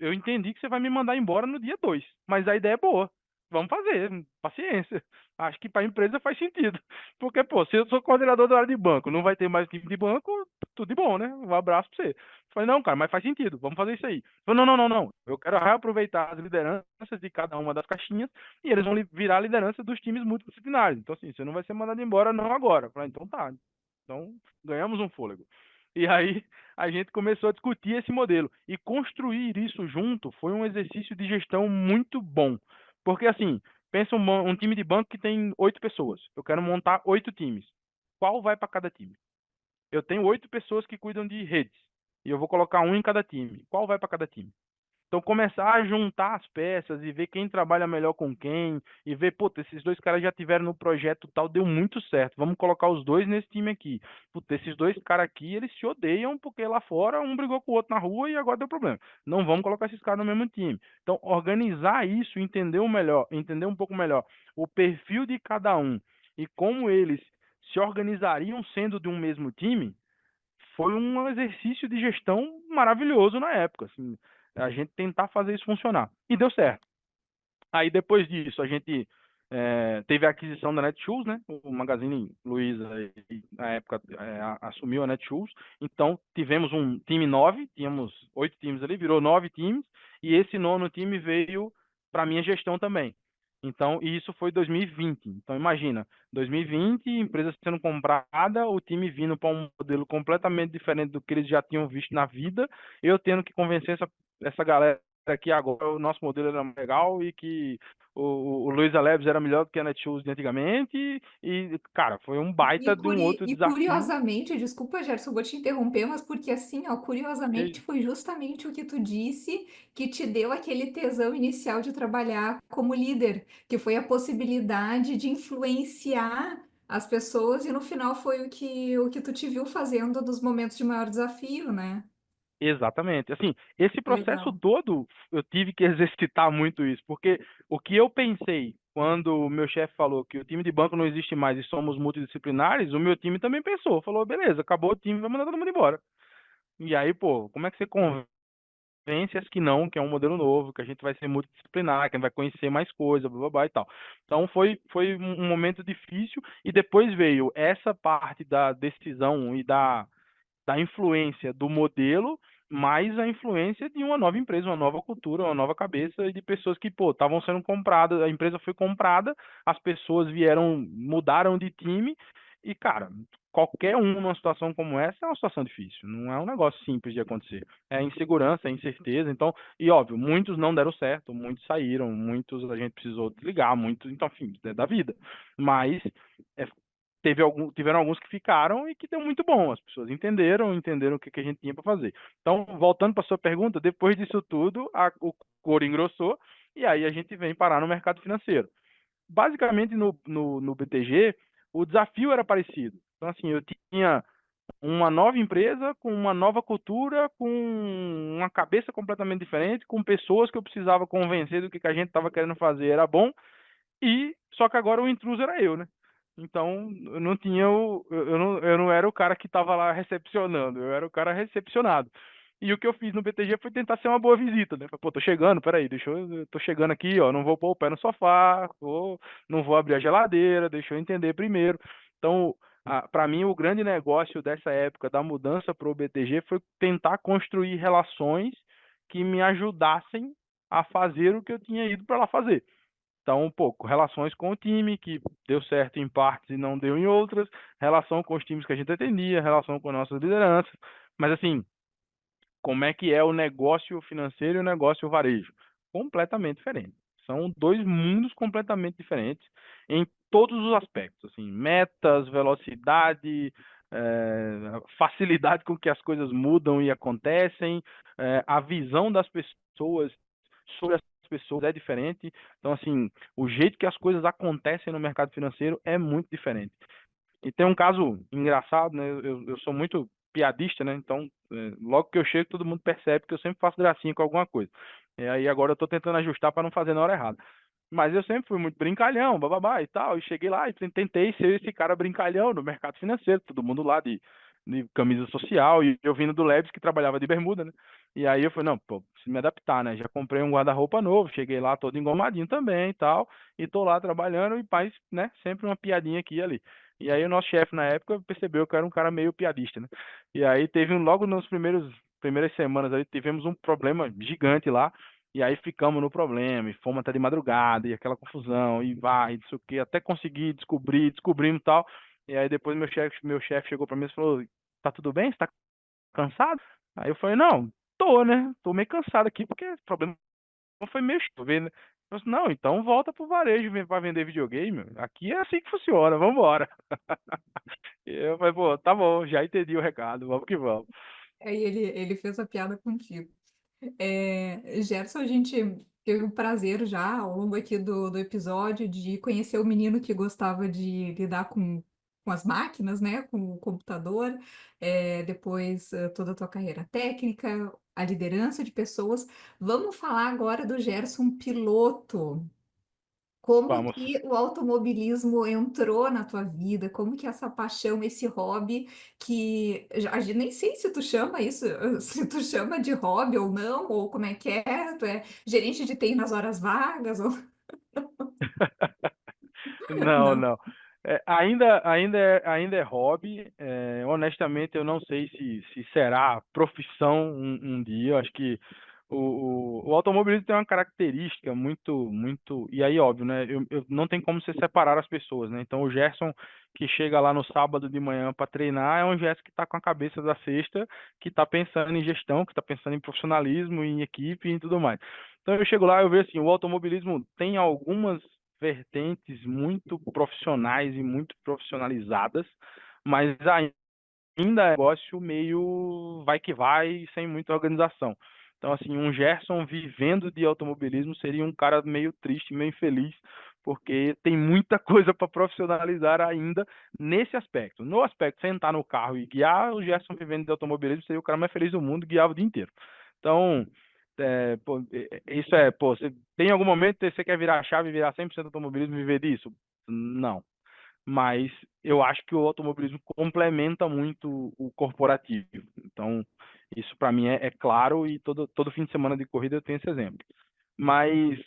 [SPEAKER 3] Eu entendi que você vai me mandar embora no dia 2, mas a ideia é boa. Vamos fazer, paciência. Acho que para a empresa faz sentido. Porque, pô, se eu sou coordenador da área de banco, não vai ter mais time de banco, tudo de bom, né? Um abraço para você. Eu falei, não, cara, mas faz sentido, vamos fazer isso aí. Eu falei, não, não, não, não. Eu quero reaproveitar as lideranças de cada uma das caixinhas e eles vão virar a liderança dos times multidisciplinares. Então, assim, você não vai ser mandado embora, não agora. Eu falei, então tá. Então, ganhamos um fôlego. E aí, a gente começou a discutir esse modelo. E construir isso junto foi um exercício de gestão muito bom. Porque, assim, pensa um time de banco que tem 8 pessoas. Eu quero montar 8 times. Qual vai para cada time? Eu tenho 8 pessoas que cuidam de redes. E eu vou colocar um em cada time. Qual vai para cada time? Então, começar a juntar as peças e ver quem trabalha melhor com quem, e ver, puta, esses dois caras já tiveram no projeto tal, deu muito certo. Vamos colocar os dois nesse time aqui. Puta, esses dois caras aqui, eles se odeiam porque lá fora um brigou com o outro na rua e agora deu problema. Não vamos colocar esses caras no mesmo time. Então, organizar isso, entender um pouco melhor o perfil de cada um e como eles se organizariam sendo de um mesmo time, foi um exercício de gestão maravilhoso na época, assim, a gente tentar fazer isso funcionar. E deu certo. Aí depois disso, a gente teve a aquisição da Netshoes, né? O Magazine Luiza, na época, assumiu a Netshoes. Então, tivemos um time 9, tínhamos 8 times ali, virou 9 times, e esse nono time veio para a minha gestão também. Então, e isso foi 2020. Então, imagina, 2020, empresa sendo comprada, o time vindo para um modelo completamente diferente do que eles já tinham visto na vida, eu tendo que convencer essa galera que agora o nosso modelo era mais legal e que o Luiza Labs era melhor do que a Netshoes de antigamente. E, cara, foi um baita de um outro
[SPEAKER 1] E
[SPEAKER 3] desafio.
[SPEAKER 1] curiosamente, desculpa, Gerson, vou te interromper, mas porque assim, ó, curiosamente
[SPEAKER 3] Que
[SPEAKER 1] foi justamente o que tu disse que te deu aquele tesão inicial de trabalhar como líder, que foi a possibilidade de influenciar as pessoas e no final foi o que tu te viu fazendo nos momentos de maior desafio, né?
[SPEAKER 3] Exatamente. Assim, esse processo
[SPEAKER 1] Legal.
[SPEAKER 3] todo, eu tive que exercitar muito isso, porque o que eu pensei quando o meu chefe falou que o time de banco não existe mais e somos multidisciplinares, o meu time também pensou, falou, beleza, acabou o time, vai mandar todo mundo embora. E aí, pô, como é que você convence as que não, que é um modelo novo, que a gente vai ser multidisciplinar, que a gente vai conhecer mais coisas, blá, blá, blá e tal. Então foi um momento difícil e depois veio essa parte da decisão e da influência do modelo, mais a influência de uma nova empresa, uma nova cultura, uma nova cabeça e de pessoas que, pô, estavam sendo compradas, a empresa foi comprada, as pessoas vieram, mudaram de time e, cara, qualquer um numa situação como essa é uma situação difícil, não é um negócio simples de acontecer. É insegurança, é incerteza, então, e óbvio, muitos não deram certo, muitos saíram, muitos a gente precisou desligar, muitos, então, enfim, é da vida. Mas é, tiveram alguns que ficaram e que deu muito bom. As pessoas entenderam o que a gente tinha para fazer. Então, voltando para sua pergunta, depois disso tudo, o couro engrossou e aí a gente vem parar no mercado financeiro. Basicamente, no BTG, o desafio era parecido. Então, assim, eu tinha uma nova empresa com uma nova cultura, com uma cabeça completamente diferente, com pessoas que eu precisava convencer do que a gente estava querendo fazer era bom e só que agora o intruso era eu, né? Então, eu não tinha eu não era o cara que estava lá recepcionando, eu era o cara recepcionado. E o que eu fiz no BTG foi tentar ser uma boa visita, né? Falei, pô, tô chegando, peraí, eu tô chegando aqui, ó, não vou pôr o pé no sofá, não vou abrir a geladeira, deixa eu entender primeiro. Então, para mim, o grande negócio dessa época da mudança para o BTG foi tentar construir relações que me ajudassem a fazer o que eu tinha ido para lá fazer. Então, um pouco, relações com o time, que deu certo em partes e não deu em outras, relação com os times que a gente atendia, relação com nossas lideranças. Mas, assim, como é que é o negócio financeiro e o negócio varejo? Completamente diferente. São dois mundos completamente diferentes em todos os aspectos, assim, metas, velocidade, facilidade com que as coisas mudam e acontecem, a visão das pessoas sobre as pessoas é diferente. Então, assim, o jeito que as coisas acontecem no mercado financeiro é muito diferente. E tem um caso engraçado, né? Eu sou muito piadista, né? Então, logo que eu chego, todo mundo percebe que eu sempre faço gracinha com alguma coisa. E aí agora eu tô tentando ajustar para não fazer na hora errada. Mas eu sempre fui muito brincalhão, bababá e tal. E cheguei lá e tentei ser esse cara brincalhão no mercado financeiro, todo mundo lá de camisa social. E eu vindo do Labs que trabalhava de bermuda, né? E aí eu falei, não, pô, preciso me adaptar, né? Já comprei um guarda-roupa novo, cheguei lá todo engomadinho também e tal. E tô lá trabalhando e paz, né? Sempre uma piadinha aqui e ali. E aí o nosso chefe na época percebeu que eu era um cara meio piadista, né? E aí logo nos primeiras semanas aí, tivemos um problema gigante lá. E aí ficamos no problema, e fomos até de madrugada, e aquela confusão, e vai, e não sei o quê, até conseguir descobrimos e tal. E aí depois meu chefe chegou pra mim e falou, tá tudo bem? Você tá cansado? Aí eu falei, não, tô, né? Tô meio cansado aqui, porque o problema foi meio chover, né? Eu disse, não, então volta pro varejo pra vender videogame. Aqui é assim que funciona, vambora. E eu falei, pô, tá bom, já entendi o recado, vamos que vamos.
[SPEAKER 1] Aí ele fez a piada contigo. Gerson, a gente teve o prazer já, ao longo aqui do episódio, de conhecer o menino que gostava de lidar com as máquinas, né? Com o computador. Depois, toda a tua carreira técnica, a liderança de pessoas. Vamos falar agora do Gerson piloto. Como
[SPEAKER 3] Vamos.
[SPEAKER 1] que o automobilismo entrou na tua vida? Como que essa paixão, esse hobby, que a gente nem sei se tu chama isso, se tu chama de hobby ou não, ou como é que é? Tu é gerente de TI nas horas vagas ou
[SPEAKER 3] Não,
[SPEAKER 1] não?
[SPEAKER 3] não. Ainda é hobby. Honestamente, eu não sei se será profissão um dia. Eu acho que O automobilismo tem uma característica muito. E aí, óbvio, né? Não tem como você separar as pessoas, né? Então, o Gerson que chega lá no sábado de manhã para treinar é um Gerson que está com a cabeça da sexta, que está pensando em gestão, que está pensando em profissionalismo, em equipe e tudo mais. Então, eu chego lá, eu vejo assim: o automobilismo tem algumas vertentes muito profissionais e muito profissionalizadas, mas ainda é um negócio meio vai que vai, sem muita organização. Então, assim, um Gerson vivendo de automobilismo seria um cara meio triste, meio infeliz, porque tem muita coisa para profissionalizar ainda nesse aspecto. No aspecto de sentar no carro e guiar, o Gerson vivendo de automobilismo seria o cara mais feliz do mundo, guiava o dia inteiro. Então, pô, isso pô, você tem algum momento que você quer virar a chave, virar 100% automobilismo e viver disso? Não, mas eu acho que o automobilismo complementa muito o corporativo. Então, isso para mim é claro e todo fim de semana de corrida eu tenho esse exemplo. Mas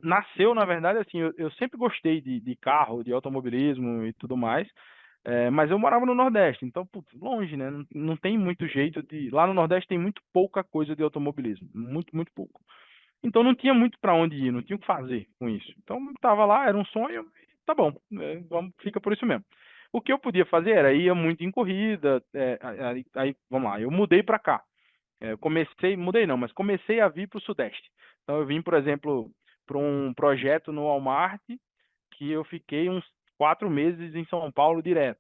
[SPEAKER 3] nasceu, na verdade, assim, eu sempre gostei de carro, de automobilismo e tudo mais, mas eu morava no Nordeste, então, putz, longe, né? Não tem muito jeito de. Lá no Nordeste tem muito pouca coisa de automobilismo, muito, muito pouco. Então não tinha muito para onde ir, não tinha o que fazer com isso. Então estava lá, era um sonho, tá bom, fica por isso mesmo. O que eu podia fazer era ir muito em corrida, aí, vamos lá, eu mudei para cá. Mudei não, mas comecei a vir para o Sudeste. Então eu vim, por exemplo, para um projeto no Walmart que eu fiquei uns 4 meses em São Paulo direto.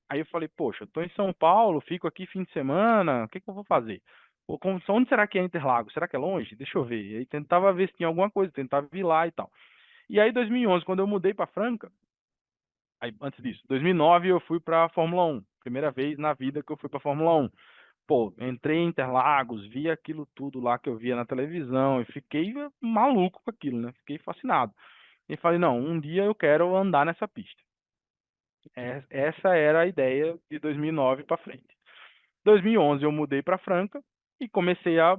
[SPEAKER 3] Aí eu falei, poxa, eu tô em São Paulo, fico aqui fim de semana, o que que eu vou fazer? Pô, onde será que é Interlagos? Será que é longe? Deixa eu ver. E aí tentava ver se tinha alguma coisa, tentava ir lá e tal. E aí, 2011, quando eu mudei para Franca, aí antes disso, 2009 eu fui para Fórmula 1. Primeira vez na vida que eu fui para Fórmula 1. Pô, entrei em Interlagos, vi aquilo tudo lá que eu via na televisão e fiquei maluco com aquilo, né? Fiquei fascinado. E falei, não, um dia eu quero andar nessa pista. Essa era a ideia de 2009 para frente. 2011 eu mudei para Franca e comecei a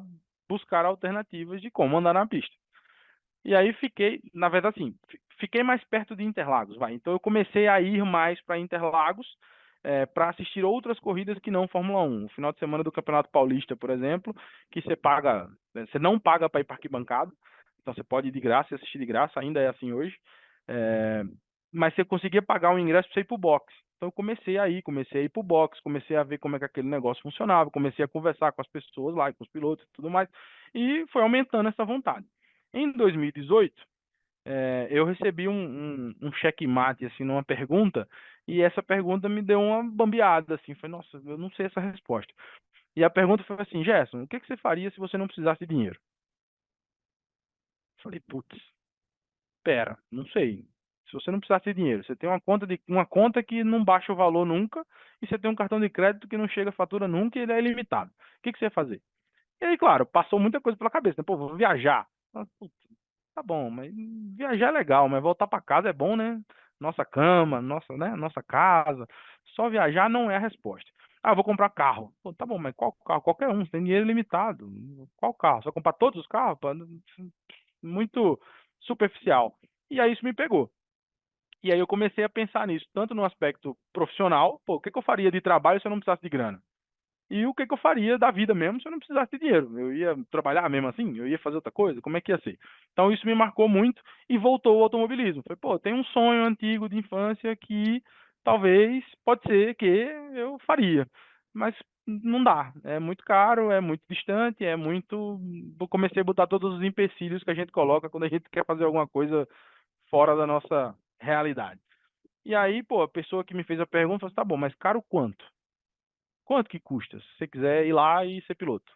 [SPEAKER 3] buscar alternativas de como andar na pista. E aí fiquei, na verdade, assim, fiquei mais perto de Interlagos, vai. Então eu comecei a ir mais para Interlagos para assistir outras corridas que não Fórmula 1. O final de semana do Campeonato Paulista, por exemplo, que você não paga para ir para arquibancada, então você pode ir de graça e assistir de graça, ainda é assim hoje. É, mas você conseguia pagar um ingresso para você ir para o box. Então eu comecei a ir para o box, comecei a ver como é que aquele negócio funcionava, comecei a conversar com as pessoas lá, com os pilotos e tudo mais, e foi aumentando essa vontade. Em 2018, eu recebi um checkmate, assim, numa pergunta, e essa pergunta me deu uma bambeada, assim, foi, nossa, eu não sei essa resposta. E a pergunta foi assim, Gerson, o que que você faria se você não precisasse de dinheiro? Eu falei, putz, pera, não sei. Se você não precisasse de dinheiro, você tem uma conta que não baixa o valor nunca, e você tem um cartão de crédito que não chega a fatura nunca e ele é ilimitado. O que que você ia fazer? E aí, claro, passou muita coisa pela cabeça, né? Pô, vou viajar. Ah, putz, tá bom, mas viajar é legal, mas voltar para casa é bom, né? Nossa cama, nossa casa. Só viajar não é a resposta. Ah, vou comprar carro. Pô, tá bom, mas qual carro? Qualquer um, você tem dinheiro limitado. Qual carro? Você vai comprar todos os carros? Pô, muito superficial. E aí isso me pegou. E aí eu comecei a pensar nisso, tanto no aspecto profissional, pô, o que que eu faria de trabalho se eu não precisasse de grana? E o que que eu faria da vida mesmo se eu não precisasse de dinheiro? Eu ia trabalhar mesmo assim? Eu ia fazer outra coisa? Como é que ia ser? Então isso me marcou muito e voltou ao automobilismo. Falei, pô, tem um sonho antigo de infância que talvez, pode ser que eu faria, mas não dá. É muito caro, é muito distante, é muito. Eu comecei a botar todos os empecilhos que a gente coloca quando a gente quer fazer alguma coisa fora da nossa realidade. E aí, pô, a pessoa que me fez a pergunta falou assim, tá bom, mas caro quanto? Quanto que custa? Se você quiser ir lá e ser piloto.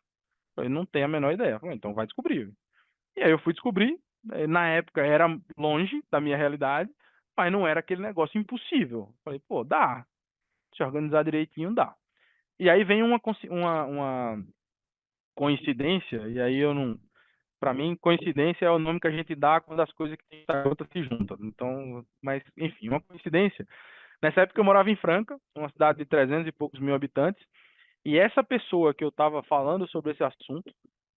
[SPEAKER 3] Eu não tenho a menor ideia. Eu falei, então vai descobrir. E aí eu fui descobrir. Na época era longe da minha realidade, mas não era aquele negócio impossível. Eu falei, pô, dá. Se organizar direitinho, dá. E aí vem uma coincidência, e aí eu não. Para mim, coincidência é o nome que a gente dá quando as coisas que tem que estar se juntam. Então, mas, enfim, uma coincidência. Nessa época eu morava em Franca, uma cidade de 300 e poucos mil habitantes, e essa pessoa que eu estava falando sobre esse assunto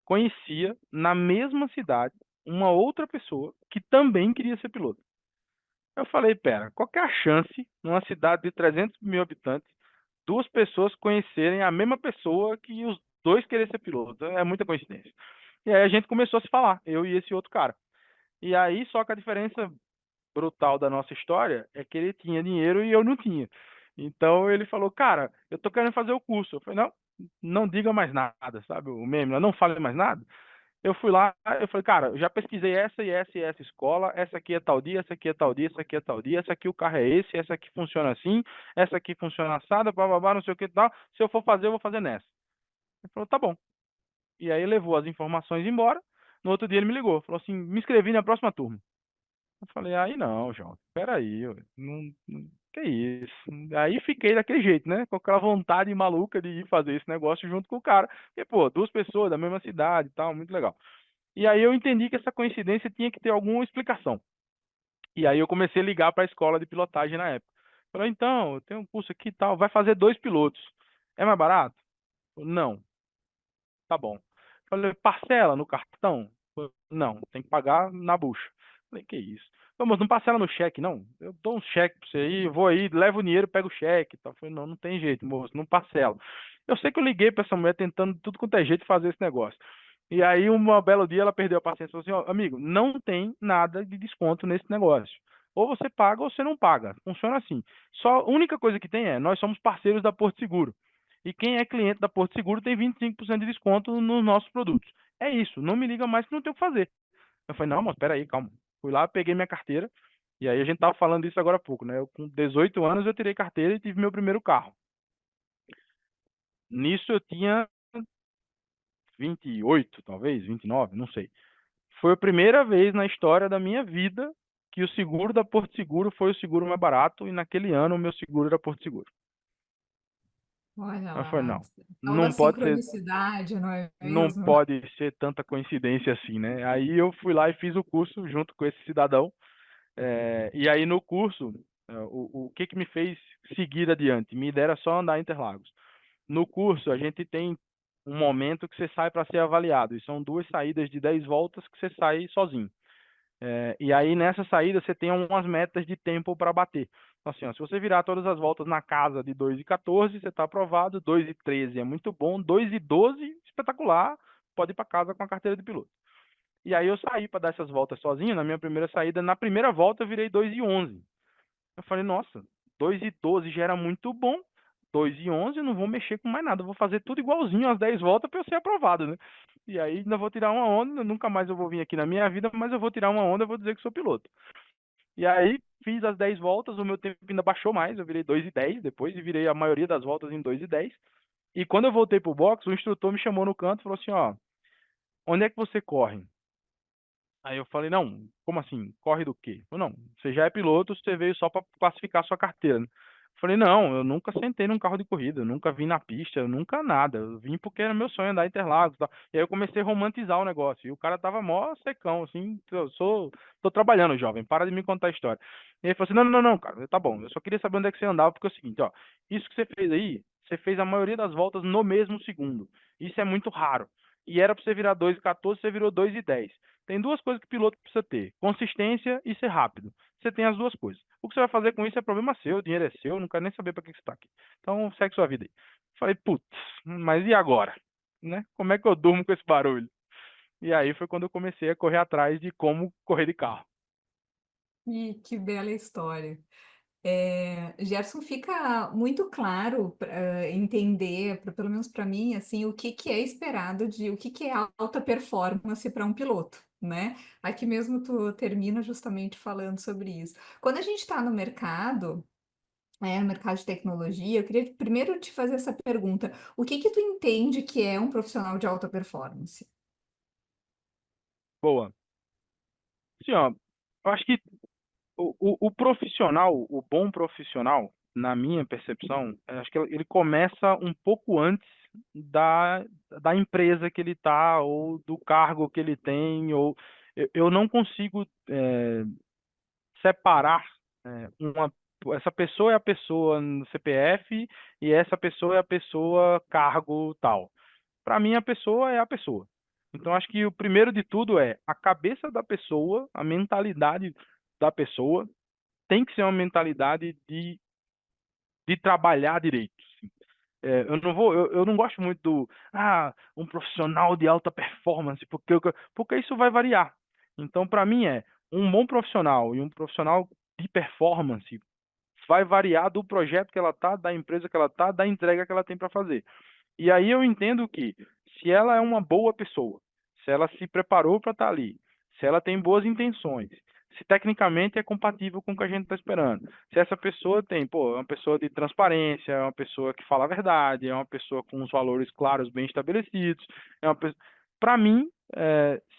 [SPEAKER 3] conhecia na mesma cidade uma outra pessoa que também queria ser piloto. Eu falei, pera, qual que é a chance numa cidade de 300 mil habitantes, duas pessoas conhecerem a mesma pessoa que os dois querer ser piloto. É muita coincidência. E aí a gente começou a se falar, eu e esse outro cara. E aí, só que a diferença brutal da nossa história é que ele tinha dinheiro e eu não tinha. Então ele falou, cara, eu tô querendo fazer o curso. Eu falei, não, não diga mais nada, sabe? O meme, não fale mais nada. Eu fui lá, eu falei, cara, eu já pesquisei essa e essa e essa escola, essa aqui é tal dia, essa aqui é tal dia, essa aqui é tal dia, essa aqui o carro é esse, essa aqui funciona assim, essa aqui funciona assada, blá, não sei o que e tal. Se eu for fazer, eu vou fazer nessa. Ele falou, tá bom. E aí levou as informações embora. No outro dia ele me ligou, falou assim, me inscrevi na próxima turma. Eu falei, aí não, João, peraí, ué, que isso? Aí fiquei daquele jeito, né? Com aquela vontade maluca de ir fazer esse negócio junto com o cara. Porque, pô, duas pessoas da mesma cidade e tal, muito legal. E aí eu entendi que essa coincidência tinha que ter alguma explicação. E aí eu comecei a ligar para a escola de pilotagem na época. Falei, então, eu tenho um curso aqui e tal, vai fazer dois pilotos. É mais barato? Não, tá bom. Falei, parcela no cartão? Não, tem que pagar na bucha. Falei, que isso? Vamos, não parcela no cheque, não. Eu dou um cheque pra você aí, eu vou aí, levo o dinheiro, pego o cheque. Tá? Falei, não, não tem jeito, moço, não parcela. Eu sei que eu liguei pra essa mulher tentando tudo quanto é jeito de fazer esse negócio. E aí, um belo dia, ela perdeu a paciência e falou assim, ó, amigo, não tem nada de desconto nesse negócio. Ou você paga ou você não paga. Funciona assim. Só a única coisa que tem é, nós somos parceiros da Porto Seguro. E quem é cliente da Porto Seguro tem 25% de desconto nos nossos produtos. É isso, não me liga mais que não tem o que fazer. Eu falei, não, mas peraí, calma. Fui lá, peguei minha carteira, e aí a gente tava falando disso agora há pouco, né? Eu, com 18 anos eu tirei carteira e tive meu primeiro carro. Nisso eu tinha 28, talvez, 29, não sei. Foi a primeira vez na história da minha vida que o seguro da Porto Seguro foi o seguro mais barato, e naquele ano o meu seguro era Porto Seguro.
[SPEAKER 1] Olha
[SPEAKER 3] Eu falei,
[SPEAKER 1] lá,
[SPEAKER 3] não,
[SPEAKER 1] tal da
[SPEAKER 3] não pode ser
[SPEAKER 1] sincronicidade, não é
[SPEAKER 3] não
[SPEAKER 1] mesmo?
[SPEAKER 3] pode ser tanta coincidência assim, né? Aí eu fui lá e fiz o curso junto com esse cidadão. E aí no curso, o que que me fez seguir adiante? Minha ideia era só andar em Interlagos. No curso, a gente tem um momento que você sai para ser avaliado, e são duas saídas de 10 voltas que você sai sozinho. E aí nessa saída você tem umas metas de tempo para bater. Então, assim, ó, se você virar todas as voltas na casa de 2:14, você está aprovado. 2:13 é muito bom. 2:12, espetacular. Pode ir para casa com a carteira de piloto. E aí eu saí para dar essas voltas sozinho. Na minha primeira saída, na primeira volta eu virei 2:11. Eu falei, nossa, 2:12 já era muito bom. 2:11 eu não vou mexer com mais nada. Eu vou fazer tudo igualzinho às 10 voltas para eu ser aprovado, né? E aí ainda vou tirar uma onda. Nunca mais eu vou vir aqui na minha vida, mas eu vou tirar uma onda, eu vou dizer que sou piloto. E aí fiz as 10 voltas, o meu tempo ainda baixou mais. Eu virei 2:10 depois e virei a maioria das voltas em 2:10. E quando eu voltei pro box, o instrutor me chamou no canto e falou assim, ó, onde é que você corre? Aí eu falei, não, como assim? Corre do quê? Ele falou, não, você já é piloto, você veio só para classificar sua carteira, né? Eu falei, não, eu nunca sentei num carro de corrida, eu nunca vim na pista, eu nunca nada. Eu vim porque era meu sonho andar em Interlagos e tal. E aí eu comecei a romantizar o negócio. E o cara tava mó secão, assim, tô trabalhando, jovem, para de me contar a história. E ele falou assim, não, não, não, cara, tá bom, eu só queria saber onde é que você andava, porque é o seguinte, ó, isso que você fez aí, você fez a maioria das voltas no mesmo segundo. Isso é muito raro. E era para você virar 2:14, você virou 2:10. Tem duas coisas que o piloto precisa ter: consistência e ser rápido. Você tem as duas coisas. O que você vai fazer com isso é problema seu, o dinheiro é seu, não quero nem saber para que você está aqui. Então, segue sua vida aí. Falei, putz, mas e agora? Né? Como é que eu durmo com esse barulho? E aí foi quando eu comecei a correr atrás de como correr de carro.
[SPEAKER 1] E que bela história. Gerson, fica muito claro para entender, pelo menos para mim, assim, o que que é esperado o que que é alta performance para um piloto, né? Aqui mesmo tu termina justamente falando sobre isso. Quando a gente está no mercado de tecnologia, eu queria primeiro te fazer essa pergunta: o que que tu entende que é um profissional de alta performance?
[SPEAKER 3] Boa. Sim, ó, eu acho que o profissional, o bom profissional, na minha percepção, acho que ele começa um pouco antes da, da empresa que ele está, ou do cargo que ele tem, ou eu não consigo separar essa pessoa é a pessoa no CPF e essa pessoa é a pessoa cargo tal. Para mim, a pessoa é a pessoa. Então, acho que o primeiro de tudo é a cabeça da pessoa, a mentalidade da pessoa tem que ser uma mentalidade de trabalhar direito. Assim. eu não gosto muito um profissional de alta performance, porque isso vai variar. Então, para mim, um bom profissional e um profissional de performance vai variar do projeto que ela tá, da empresa que ela tá, da entrega que ela tem para fazer. E aí eu entendo que se ela é uma boa pessoa, se ela se preparou para estar ali, se ela tem boas intenções, se tecnicamente é compatível com o que a gente está esperando, se essa pessoa tem, pô, é uma pessoa de transparência, é uma pessoa que fala a verdade, é uma pessoa com os valores claros, bem estabelecidos, é uma pessoa... Para mim,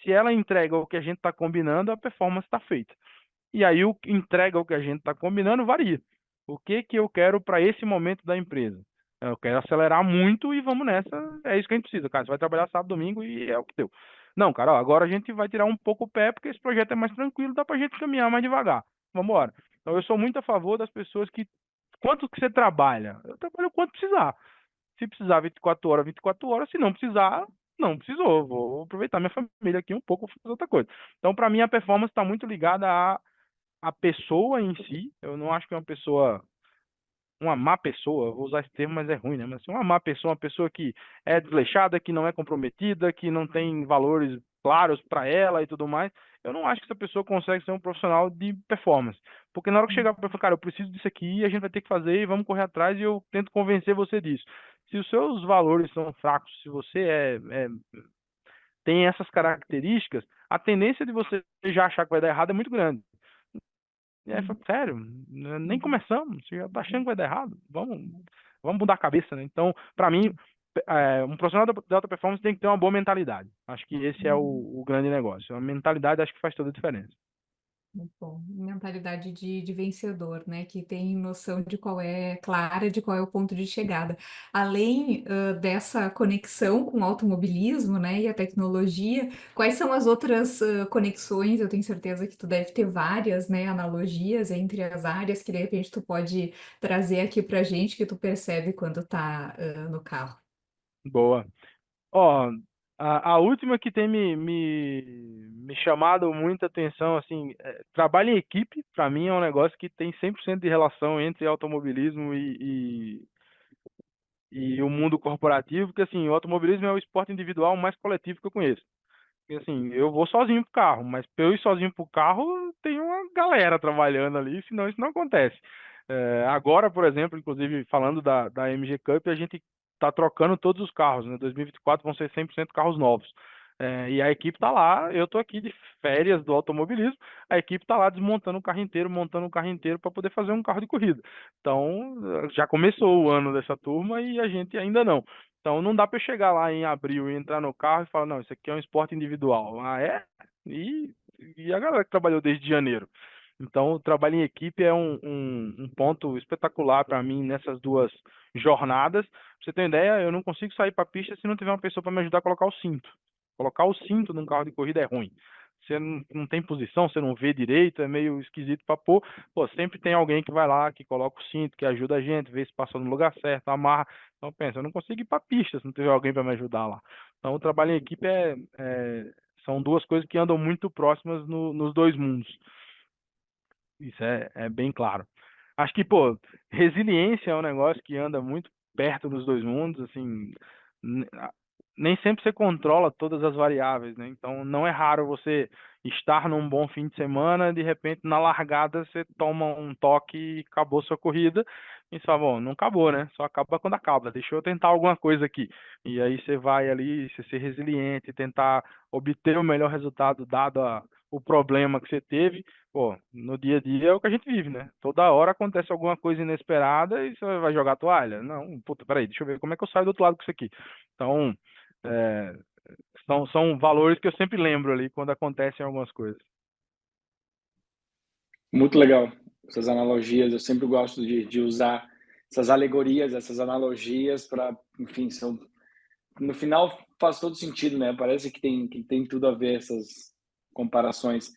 [SPEAKER 3] se ela entrega o que a gente está combinando, a performance está feita. E aí o que entrega o que a gente está combinando varia. O que que eu quero para esse momento da empresa? Eu quero acelerar muito e vamos nessa. É isso que a gente precisa, cara. Você vai trabalhar sábado, domingo e é o que deu. Não, cara, ó, agora a gente vai tirar um pouco o pé porque esse projeto é mais tranquilo, dá pra gente caminhar mais devagar. Vamos embora. Então eu sou muito a favor das pessoas que quanto que você trabalha? Eu trabalho quanto precisar. Se precisar 24 horas, 24 horas. Se não precisar, não precisou. Vou aproveitar minha família aqui um pouco, fazer outra coisa. Então, para mim, a performance está muito ligada a pessoa em si. Eu não acho que é uma má pessoa, vou usar esse termo, mas é ruim, né? Mas assim, uma má pessoa, uma pessoa que é desleixada, que não é comprometida, que não tem valores claros para ela e tudo mais. Eu não acho que essa pessoa consegue ser um profissional de performance. Porque na hora que chegar para falar, cara, eu preciso disso aqui, a gente vai ter que fazer e vamos correr atrás e eu tento convencer você disso. Se os seus valores são fracos, se você tem essas características, a tendência de você já achar que vai dar errado é muito grande. E aí, sério, nem começamos, você já tá achando que vai dar errado, vamos mudar a cabeça, né? Então, para mim, um profissional de alta performance tem que ter uma boa mentalidade. Acho que esse é o grande negócio. A mentalidade acho que faz toda a diferença.
[SPEAKER 1] Muito bom. Mentalidade de vencedor, né? Que tem noção de qual é clara, de qual é o ponto de chegada. Além, dessa conexão com o automobilismo, né, e a tecnologia, quais são as outras, conexões? Eu tenho certeza que tu deve ter várias, né, analogias entre as áreas que de repente tu pode trazer aqui pra gente, que tu percebe quando tá, no carro.
[SPEAKER 3] Boa. Ó, a última que tem me chamado muita atenção, assim, trabalho em equipe, para mim é um negócio que tem 100% de relação entre automobilismo e o mundo corporativo, porque assim, o automobilismo é o esporte individual mais coletivo que eu conheço. Porque, assim, eu vou sozinho pro carro, mas para eu ir sozinho pro carro, tem uma galera trabalhando ali, senão isso não acontece. Agora, por exemplo, inclusive falando da MG Cup, a gente está trocando todos os carros, né? 2024 vão ser 100% carros novos. E a equipe está lá, eu estou aqui de férias do automobilismo, a equipe está lá desmontando o carro inteiro, montando o carro inteiro para poder fazer um carro de corrida. Então, já começou o ano dessa turma e a gente ainda não. Então, não dá para eu chegar lá em abril e entrar no carro e falar, não, isso aqui é um esporte individual. Ah, é? E, e a galera que trabalhou desde janeiro. Então, o trabalho em equipe é um ponto espetacular para mim nessas duas jornadas. Pra você ter uma ideia, eu não consigo sair para a pista se não tiver uma pessoa para me ajudar a colocar o cinto. Colocar o cinto num carro de corrida é ruim. Você não tem posição, você não vê direito, é meio esquisito para pôr. Pô, sempre tem alguém que vai lá, que coloca o cinto, que ajuda a gente, vê se passou no lugar certo, amarra. Então, pensa, eu não consigo ir para a pista se não tiver alguém para me ajudar lá. Então, o trabalho em equipe são duas coisas que andam muito próximas nos dois mundos. Isso é bem claro. Acho que, pô, resiliência é um negócio que anda muito perto dos dois mundos, assim, n- a- nem sempre você controla todas as variáveis, né? Então, não é raro você estar num bom fim de semana, de repente, na largada, você toma um toque e acabou sua corrida, e você fala, bom, não acabou, né? Só acaba quando acaba, deixa eu tentar alguma coisa aqui. E aí você vai ali, você ser resiliente, tentar obter o melhor resultado dado o problema que você teve. Pô, no dia a dia é o que a gente vive, né? Toda hora acontece alguma coisa inesperada e você vai jogar a toalha. Não, puta, peraí, deixa eu ver como é que eu saio do outro lado com isso aqui. Então, é, são valores que eu sempre lembro ali quando acontecem algumas coisas.
[SPEAKER 2] Muito legal essas analogias. Eu sempre gosto de usar essas alegorias, essas analogias para, enfim, no final faz todo sentido, né? Parece que tem tudo a ver essas comparações.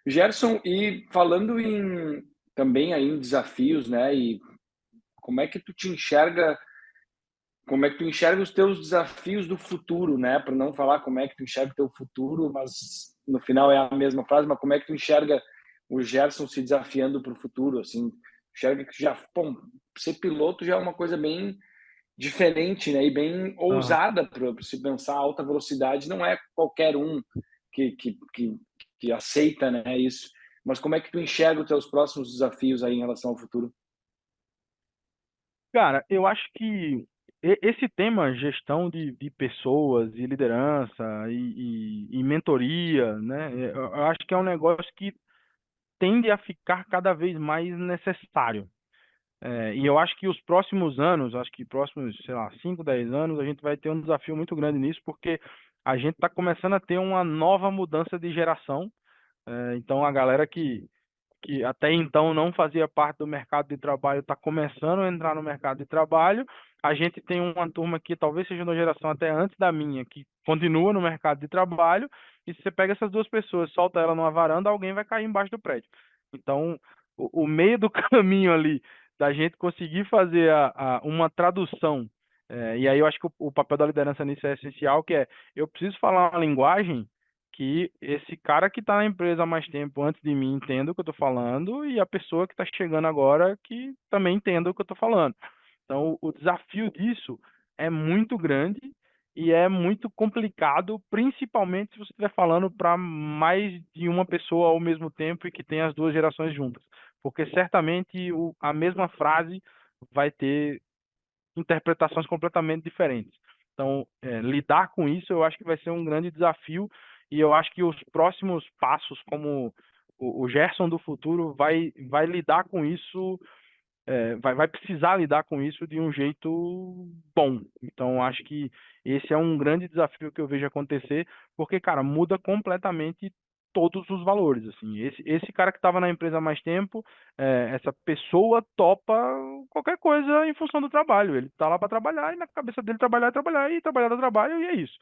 [SPEAKER 2] Gerson, e falando também aí em desafios, né? E como é que tu te enxerga, como é que tu enxerga os teus desafios do futuro, né? Para não falar como é que tu enxerga o teu futuro, mas no final é a mesma frase, mas como é que tu enxerga o Gerson se desafiando para o futuro, assim? Enxerga que já, bom, ser piloto já é uma coisa bem diferente, né, e bem
[SPEAKER 3] Aham.
[SPEAKER 2] ousada para se pensar alta velocidade. Não é qualquer um que, que, que, que aceita, né, isso. Mas como é que tu enxerga os teus próximos desafios aí em relação ao futuro?
[SPEAKER 3] Cara, eu acho que esse tema, gestão de pessoas e liderança e mentoria, né? Eu acho que é um negócio que tende a ficar cada vez mais necessário. E eu acho que os próximos anos, acho que próximos, sei lá, 5, 10 anos, a gente vai ter um desafio muito grande nisso, porque a gente está começando a ter uma nova mudança de geração. Então, a galera que até então não fazia parte do mercado de trabalho está começando a entrar no mercado de trabalho. A gente tem uma turma que talvez seja uma geração até antes da minha, que continua no mercado de trabalho, e se você pega essas duas pessoas, solta ela numa varanda, alguém vai cair embaixo do prédio. Então, o meio do caminho ali, da gente conseguir fazer uma tradução, e aí eu acho que o papel da liderança nisso é essencial, que é, eu preciso falar uma linguagem que esse cara que está na empresa há mais tempo antes de mim entenda o que eu estou falando e a pessoa que está chegando agora que também entenda o que eu estou falando. Então, o desafio disso é muito grande e é muito complicado, principalmente se você estiver falando para mais de uma pessoa ao mesmo tempo e que tem as duas gerações juntas. Porque certamente a mesma frase vai ter interpretações completamente diferentes. Então, lidar com isso eu acho que vai ser um grande desafio e eu acho que os próximos passos, como o Gerson do futuro, vai lidar com isso, vai precisar lidar com isso de um jeito bom. Então, acho que esse é um grande desafio que eu vejo acontecer, porque, cara, muda completamente todos os valores, assim. Esse cara que estava na empresa há mais tempo, essa pessoa topa qualquer coisa em função do trabalho. Ele está lá para trabalhar e na cabeça dele trabalhar é trabalhar e trabalhar dá trabalho e é isso.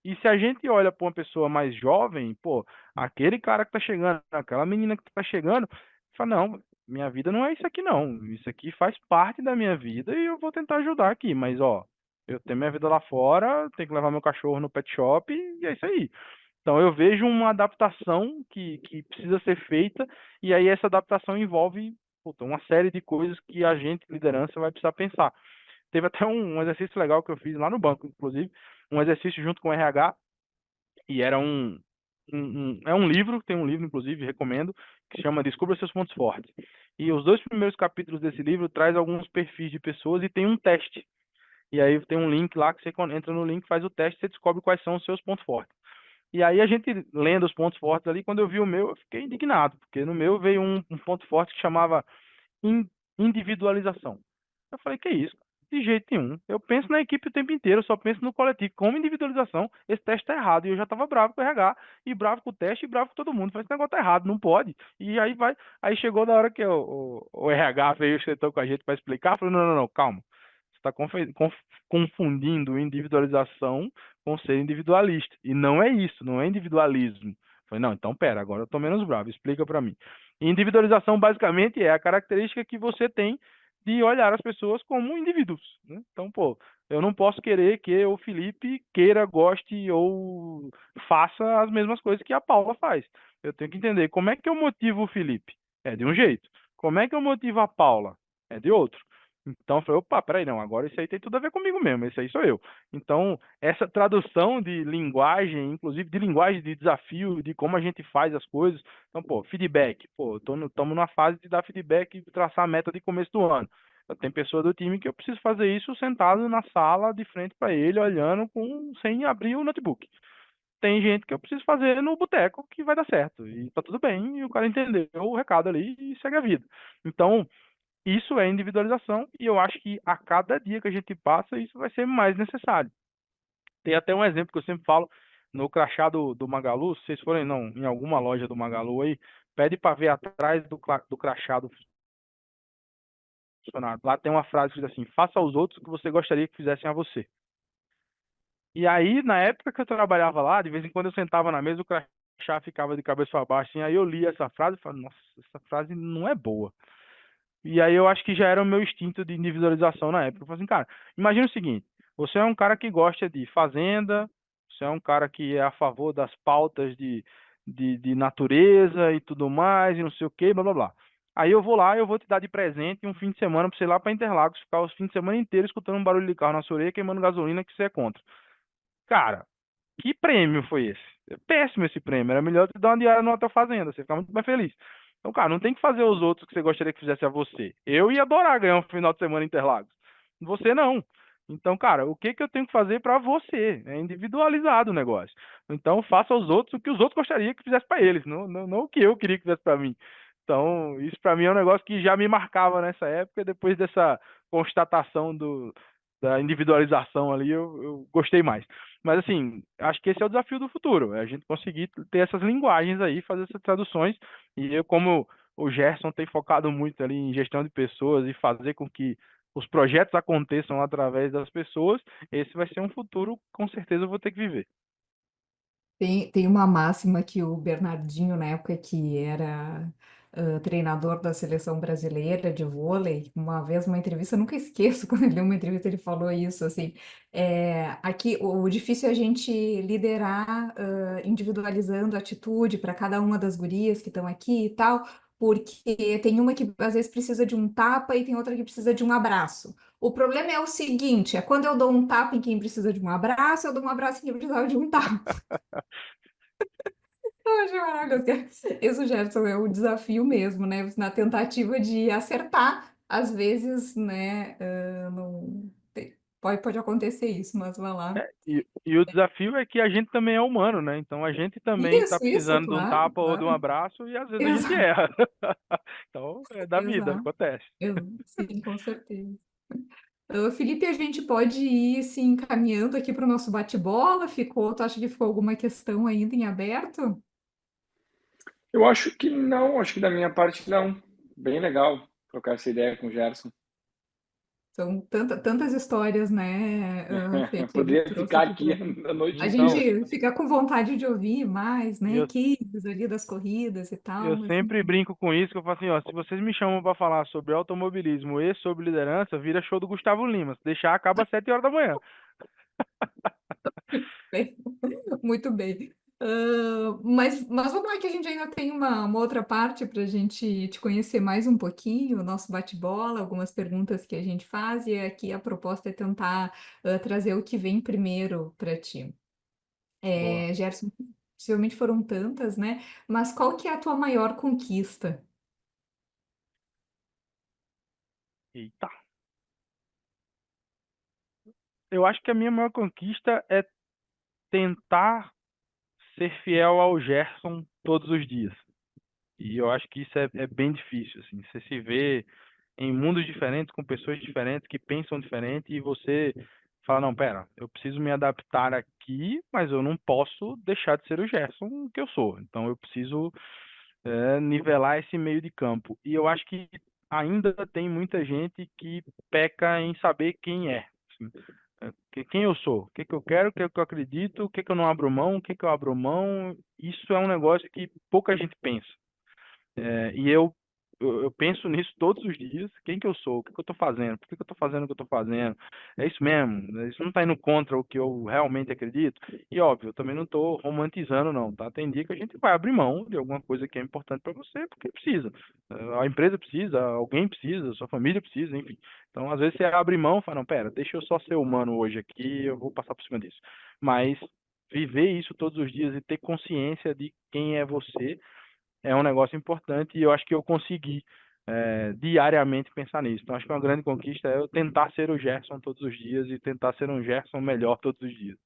[SPEAKER 3] E se a gente olha para uma pessoa mais jovem, pô, aquele cara que tá chegando, aquela menina que tá chegando, fala, não, minha vida não é isso aqui não. Isso aqui faz parte da minha vida e eu vou tentar ajudar aqui, mas ó, eu tenho minha vida lá fora, tenho que levar meu cachorro no pet shop e é isso aí. Então eu vejo uma adaptação que precisa ser feita e aí essa adaptação envolve, puta, uma série de coisas que a gente, liderança, vai precisar pensar. Teve até um exercício legal que eu fiz lá no banco, inclusive, um exercício junto com o RH, e era é um livro, tem um livro, inclusive, recomendo, que se chama Descubra Seus Pontos Fortes. E os dois primeiros capítulos desse livro traz alguns perfis de pessoas e tem um teste. E aí tem um link lá que você entra no link, faz o teste, você descobre quais são os seus pontos fortes. E aí a gente lendo os pontos fortes ali, quando eu vi o meu, eu fiquei indignado, porque no meu veio um ponto forte que chamava individualização. Eu falei, que isso? De jeito nenhum. Eu penso na equipe o tempo inteiro, eu só penso no coletivo. Como individualização, esse teste está errado. E eu já estava bravo com o RH, e bravo com o teste, e bravo com todo mundo. Falei, esse negócio tá errado, não pode. E aí vai. Aí chegou na hora que o RH veio, sentou com a gente para explicar, falou, não, não, não, calma. Você está confundindo individualização com ser individualista. E não é isso, não é individualismo. Eu falei, não, então pera, agora eu tô menos bravo, explica para mim. Individualização basicamente é a característica que você tem de olhar as pessoas como indivíduos, né? Então, pô, eu não posso querer que o Felipe queira, goste ou faça as mesmas coisas que a Paula faz. Eu tenho que entender como é que eu motivo o Felipe. É de um jeito. Como é que eu motivo a Paula? É de outro. Então, eu falei, opa, peraí, não, agora isso aí tem tudo a ver comigo mesmo, esse aí sou eu. Então, essa tradução de linguagem, inclusive de linguagem de desafio, de como a gente faz as coisas. Então, pô, feedback. Pô, estamos numa fase de dar feedback e traçar a meta de começo do ano. Tem pessoa do time que eu preciso fazer isso sentado na sala, de frente para ele, olhando sem abrir o notebook. Tem gente que eu preciso fazer no boteco que vai dar certo. E tá tudo bem, e o cara entendeu o recado ali e segue a vida. Então, isso é individualização e eu acho que a cada dia que a gente passa, isso vai ser mais necessário. Tem até um exemplo que eu sempre falo no crachá do Magalu, se vocês forem não, em alguma loja do Magalu aí, pede para ver atrás do crachá do funcionário. Lá tem uma frase que diz assim: faça aos outros o que você gostaria que fizessem a você. E aí, na época que eu trabalhava lá, de vez em quando eu sentava na mesa, o crachá ficava de cabeça para baixo, assim, aí eu li essa frase e falei, nossa, essa frase não é boa. E aí eu acho que já era o meu instinto de individualização na época. Eu falei assim, cara, imagina o seguinte, você é um cara que gosta de fazenda, você é um cara que é a favor das pautas de natureza e tudo mais, e não sei o quê, blá blá blá. Aí eu vou lá, eu vou te dar de presente um fim de semana pra você ir lá pra Interlagos, ficar os fins de semana inteiros escutando um barulho de carro na sua orelha, queimando gasolina que você é contra. Cara, que prêmio foi esse? É péssimo esse prêmio. Era melhor te dar uma diária no Hotel Fazenda, você ficar muito mais feliz. Então, cara, não tem que fazer os outros que você gostaria que fizesse a você. Eu ia adorar ganhar um final de semana em Interlagos. Você não. Então, cara, o que que eu tenho que fazer para você? É individualizado o negócio. Então, faça aos outros o que os outros gostariam que fizesse para eles, não o que eu queria que fizesse para mim. Então, isso para mim é um negócio que já me marcava nessa época, depois dessa constatação da individualização ali, eu gostei mais. Mas assim, acho que esse é o desafio do futuro, é a gente conseguir ter essas linguagens aí, fazer essas traduções. E eu, como o Gerson tem focado muito ali em gestão de pessoas e fazer com que os projetos aconteçam através das pessoas, esse vai ser um futuro, com certeza eu vou ter que viver.
[SPEAKER 1] Tem uma máxima que o Bernardinho, na época que era treinador da seleção brasileira de vôlei, uma vez numa entrevista, eu nunca esqueço, quando ele deu uma entrevista, ele falou isso, assim, aqui o difícil é a gente liderar individualizando a atitude para cada uma das gurias que estão aqui e tal, porque tem uma que às vezes precisa de um tapa e tem outra que precisa de um abraço. O problema é o seguinte, é quando eu dou um tapa em quem precisa de um abraço, eu dou um abraço em quem precisa de um tapa. Eu acho maravilhoso. Isso, Gerson, é o desafio mesmo, né? Na tentativa de acertar, às vezes, né? Não... pode acontecer isso, mas vai lá.
[SPEAKER 3] E o desafio é que a gente também é humano, né? Então a gente também está
[SPEAKER 1] Isso,
[SPEAKER 3] precisando de um
[SPEAKER 1] claro,
[SPEAKER 3] tapa ou de um
[SPEAKER 1] claro.
[SPEAKER 3] abraço e às vezes a gente
[SPEAKER 1] Exato,
[SPEAKER 3] erra. Então é da vida,
[SPEAKER 1] exato.
[SPEAKER 3] acontece.
[SPEAKER 1] Sim, com certeza. Felipe, a gente pode ir se encaminhando aqui para o nosso bate-bola? Tu acha que ficou alguma questão ainda em aberto?
[SPEAKER 2] Eu acho que não, acho que da minha parte não. Bem legal trocar essa ideia com o Gerson.
[SPEAKER 1] São tantas histórias, né, Fê,
[SPEAKER 2] Eu
[SPEAKER 1] que ele
[SPEAKER 2] poderia
[SPEAKER 1] trouxe
[SPEAKER 2] ficar
[SPEAKER 1] aqui
[SPEAKER 2] aqui
[SPEAKER 1] para
[SPEAKER 2] a noite
[SPEAKER 1] a
[SPEAKER 3] Então,
[SPEAKER 2] inteira.
[SPEAKER 1] gente fica com vontade de ouvir mais,
[SPEAKER 3] e
[SPEAKER 1] né,
[SPEAKER 3] eu,
[SPEAKER 1] cases ali das corridas e tal,
[SPEAKER 3] eu
[SPEAKER 1] mas
[SPEAKER 3] sempre
[SPEAKER 1] enfim.
[SPEAKER 3] brinco com isso, que eu falo assim, ó, se vocês me chamam para falar sobre automobilismo e sobre liderança, vira show do Gustavo Lima. Se deixar, acaba às 7 horas da manhã.
[SPEAKER 1] Bem, muito bem. Mas vamos lá que a gente ainda tem uma outra parte para a gente te conhecer mais um pouquinho, o nosso bate-bola, algumas perguntas que a gente faz, e aqui a proposta é tentar trazer o que vem primeiro para ti.
[SPEAKER 3] Boa.
[SPEAKER 1] Gerson, possivelmente foram tantas, né? Mas qual que é a tua maior conquista?
[SPEAKER 3] Eita. Eu acho que a minha maior conquista é tentar ser fiel ao Gerson todos os dias. E eu acho que isso é bem difícil, assim. Você se vê em mundos diferentes, com pessoas diferentes, que pensam diferente, e você fala, não, pera, eu preciso me adaptar aqui, mas eu não posso deixar de ser o Gerson que eu sou. Então eu preciso nivelar esse meio de campo. E eu acho que ainda tem muita gente que peca em saber quem é. Assim. Quem eu sou, o que que eu quero, o que que eu acredito, o que que eu não abro mão, o que que eu abro mão. Isso é um negócio que pouca gente pensa. E eu penso nisso todos os dias. Quem que eu sou? O que que eu estou fazendo? Por que que eu estou fazendo o que eu estou fazendo? É isso mesmo. Isso não está indo contra o que eu realmente acredito. E óbvio, eu também não estou romantizando, não, tá? Tem dia que a gente vai abrir mão de alguma coisa que é importante para você, porque precisa. A empresa precisa, alguém precisa, sua família precisa, enfim. Então, às vezes você abre mão e fala, não, pera, deixa eu só ser humano hoje aqui, eu vou passar por cima disso. Mas viver isso todos os dias e ter consciência de quem é você é um negócio importante e eu acho que eu consegui diariamente pensar nisso. Então, acho que uma grande conquista é eu tentar ser o Gerson todos os dias e tentar ser um Gerson melhor todos os dias.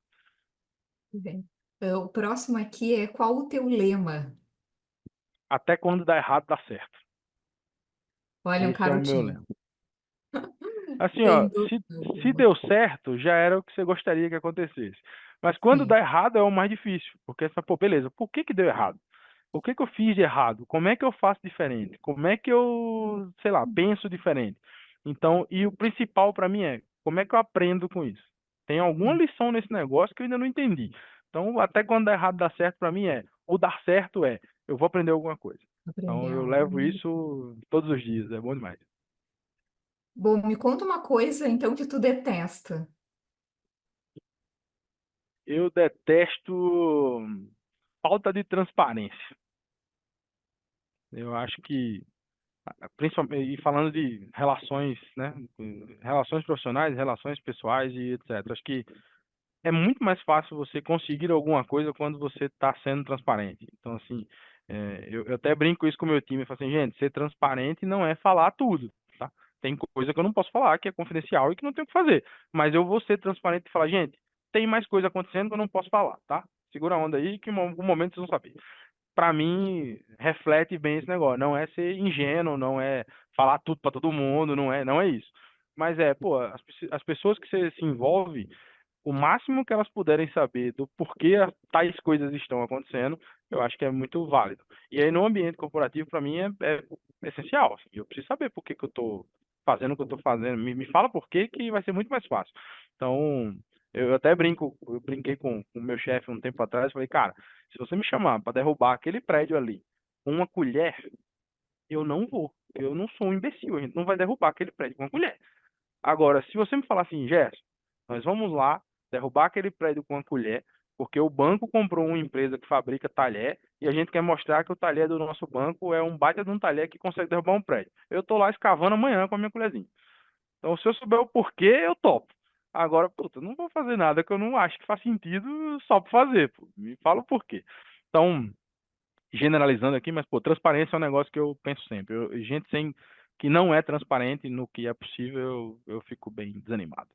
[SPEAKER 1] Bem, o próximo aqui é qual o teu lema?
[SPEAKER 3] Até quando dá errado, dá certo.
[SPEAKER 1] Olha, um
[SPEAKER 3] Esse é o meu
[SPEAKER 1] carotinho.
[SPEAKER 3] lema. Assim, ó,
[SPEAKER 1] Sem dúvida
[SPEAKER 3] se
[SPEAKER 1] alguma.
[SPEAKER 3] deu certo, já era o que você gostaria que acontecesse. Mas quando
[SPEAKER 1] Sim,
[SPEAKER 3] dá errado é o mais difícil, porque você fala, pô, beleza, por que que deu errado? O que que eu fiz de errado? Como é que eu faço diferente? Como é que eu, sei lá, penso diferente? Então, e o principal para mim é como é que eu aprendo com isso? Tem alguma lição nesse negócio que eu ainda não entendi. Então, até quando dá errado, dá certo para mim o dar certo eu vou aprender alguma coisa. Então,
[SPEAKER 1] aprender
[SPEAKER 3] eu
[SPEAKER 1] algo.
[SPEAKER 3] levo isso todos os dias, é bom demais.
[SPEAKER 1] Bom, me conta uma coisa, então, que tu detesta.
[SPEAKER 3] Eu detesto falta de transparência. Eu acho que principalmente e falando de relações, né, relações profissionais, relações pessoais e etc. Acho que é muito mais fácil você conseguir alguma coisa quando você está sendo transparente. Então, assim, eu até brinco isso com o meu time, eu falo assim, gente, ser transparente não é falar tudo, tá? Tem coisa que eu não posso falar, que é confidencial e que não tenho o que fazer. Mas eu vou ser transparente e falar, gente, tem mais coisa acontecendo que eu não posso falar, tá? Segura a onda aí que em algum momento vocês vão saber. Para mim, reflete bem esse negócio. Não é ser ingênuo, não é falar tudo para todo mundo, não é isso. Mas pô, as pessoas que você se envolve, o máximo que elas puderem saber do porquê tais coisas estão acontecendo, eu acho que é muito válido. E aí, no ambiente corporativo, para mim, é essencial. Assim, eu preciso saber por que que eu estou fazendo o que eu estou fazendo. Me fala por quê, que vai ser muito mais fácil. Então, eu até brinco, eu brinquei com o meu chefe um tempo atrás, falei, cara, se você me chamar para derrubar aquele prédio ali com uma colher, eu não vou. Eu não sou um imbecil, a gente não vai derrubar aquele prédio com uma colher. Agora, se você me falar assim, Gerson, nós vamos lá derrubar aquele prédio com uma colher, porque o banco comprou uma empresa que fabrica talher e a gente quer mostrar que o talher do nosso banco é um baita de um talher que consegue derrubar um prédio. Eu tô lá escavando amanhã com a minha colherzinha. Então, se eu souber o porquê, eu topo. Agora, puta, eu não vou fazer nada que eu não acho que faz sentido só por fazer, pô. Me fala o porquê. Então, generalizando aqui, mas, pô, transparência é um negócio que eu penso sempre. Gente sem que não é transparente no que é possível, eu fico bem desanimado.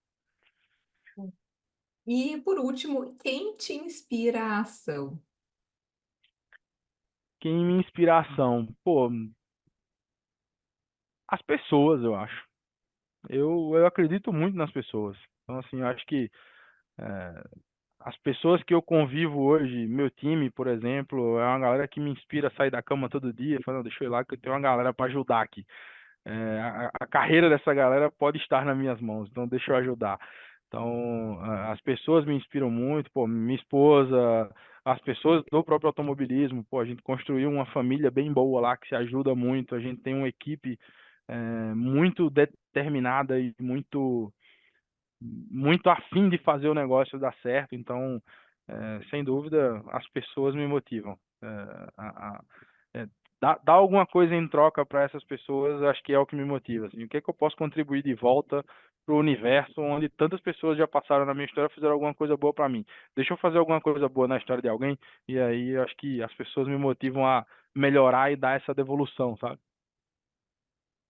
[SPEAKER 1] E, por último, quem te inspira a ação?
[SPEAKER 3] Quem me inspiração? Pô, as pessoas, eu acho. Eu acredito muito nas pessoas. Então, assim, eu acho que é, as pessoas que eu convivo hoje, meu time, por exemplo, é uma galera que me inspira a sair da cama todo dia, falando, deixa eu ir lá que eu tenho uma galera para ajudar aqui. A carreira dessa galera pode estar nas minhas mãos, então deixa eu ajudar. Então, as pessoas me inspiram muito, pô, minha esposa, as pessoas do próprio automobilismo, pô, a gente construiu uma família bem boa lá que se ajuda muito, a gente tem uma equipe muito determinada e muito afim de fazer o negócio dar certo, então, sem dúvida, as pessoas me motivam. É, dar alguma coisa em troca para essas pessoas, acho que é o que me motiva. Assim, o que é que eu posso contribuir de volta para o universo onde tantas pessoas já passaram na minha história e fizeram alguma coisa boa para mim? Deixa eu fazer alguma coisa boa na história de alguém, e aí eu acho que as pessoas me motivam a melhorar e dar essa devolução, sabe?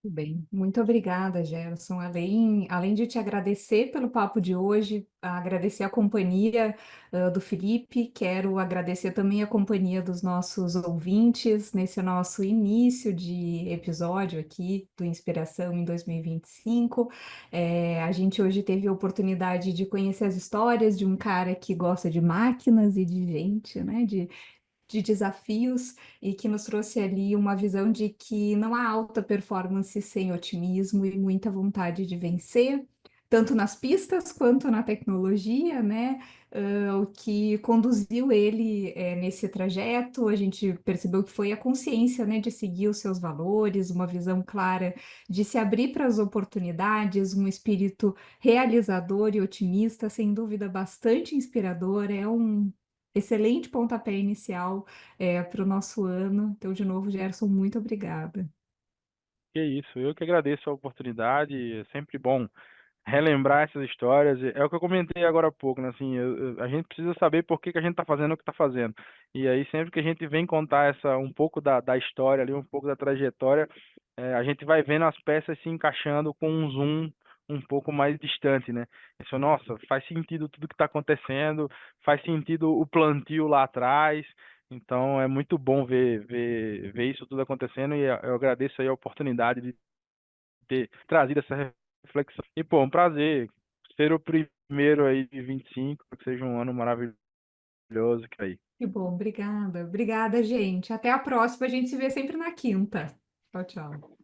[SPEAKER 1] Tudo bem, muito obrigada, Gerson. Além de te agradecer pelo papo de hoje, agradecer a companhia, do Felipe, quero agradecer também a companhia dos nossos ouvintes nesse nosso início de episódio aqui do Inspiração em 2025. A gente hoje teve a oportunidade de conhecer as histórias de um cara que gosta de máquinas e de gente, né? De desafios e que nos trouxe ali uma visão de que não há alta performance sem otimismo e muita vontade de vencer, tanto nas pistas quanto na tecnologia, né? O que conduziu ele nesse trajeto, a gente percebeu que foi a consciência, né, de seguir os seus valores, uma visão clara de se abrir para as oportunidades, um espírito realizador e otimista, sem dúvida bastante inspirador, é um excelente pontapé inicial para o nosso ano. Então, de novo, Gerson, muito obrigada.
[SPEAKER 3] Que isso, eu que agradeço a oportunidade, é sempre bom relembrar essas histórias. É o que eu comentei agora há pouco, né? Assim, a gente precisa saber por que que a gente está fazendo o que está fazendo. E aí, sempre que a gente vem contar um pouco da história ali, um pouco da trajetória, a gente vai vendo as peças se encaixando com um zoom um pouco mais distante, né? Isso, nossa, faz sentido tudo que está acontecendo, faz sentido o plantio lá atrás. Então, é muito bom ver isso tudo acontecendo e eu agradeço aí a oportunidade de ter trazido essa reflexão. E, pô, um prazer ser o primeiro aí de 25, que seja um ano maravilhoso que aí.
[SPEAKER 1] Que bom, obrigada. Obrigada, gente. Até a próxima. A gente se vê sempre na quinta. Tchau, tchau.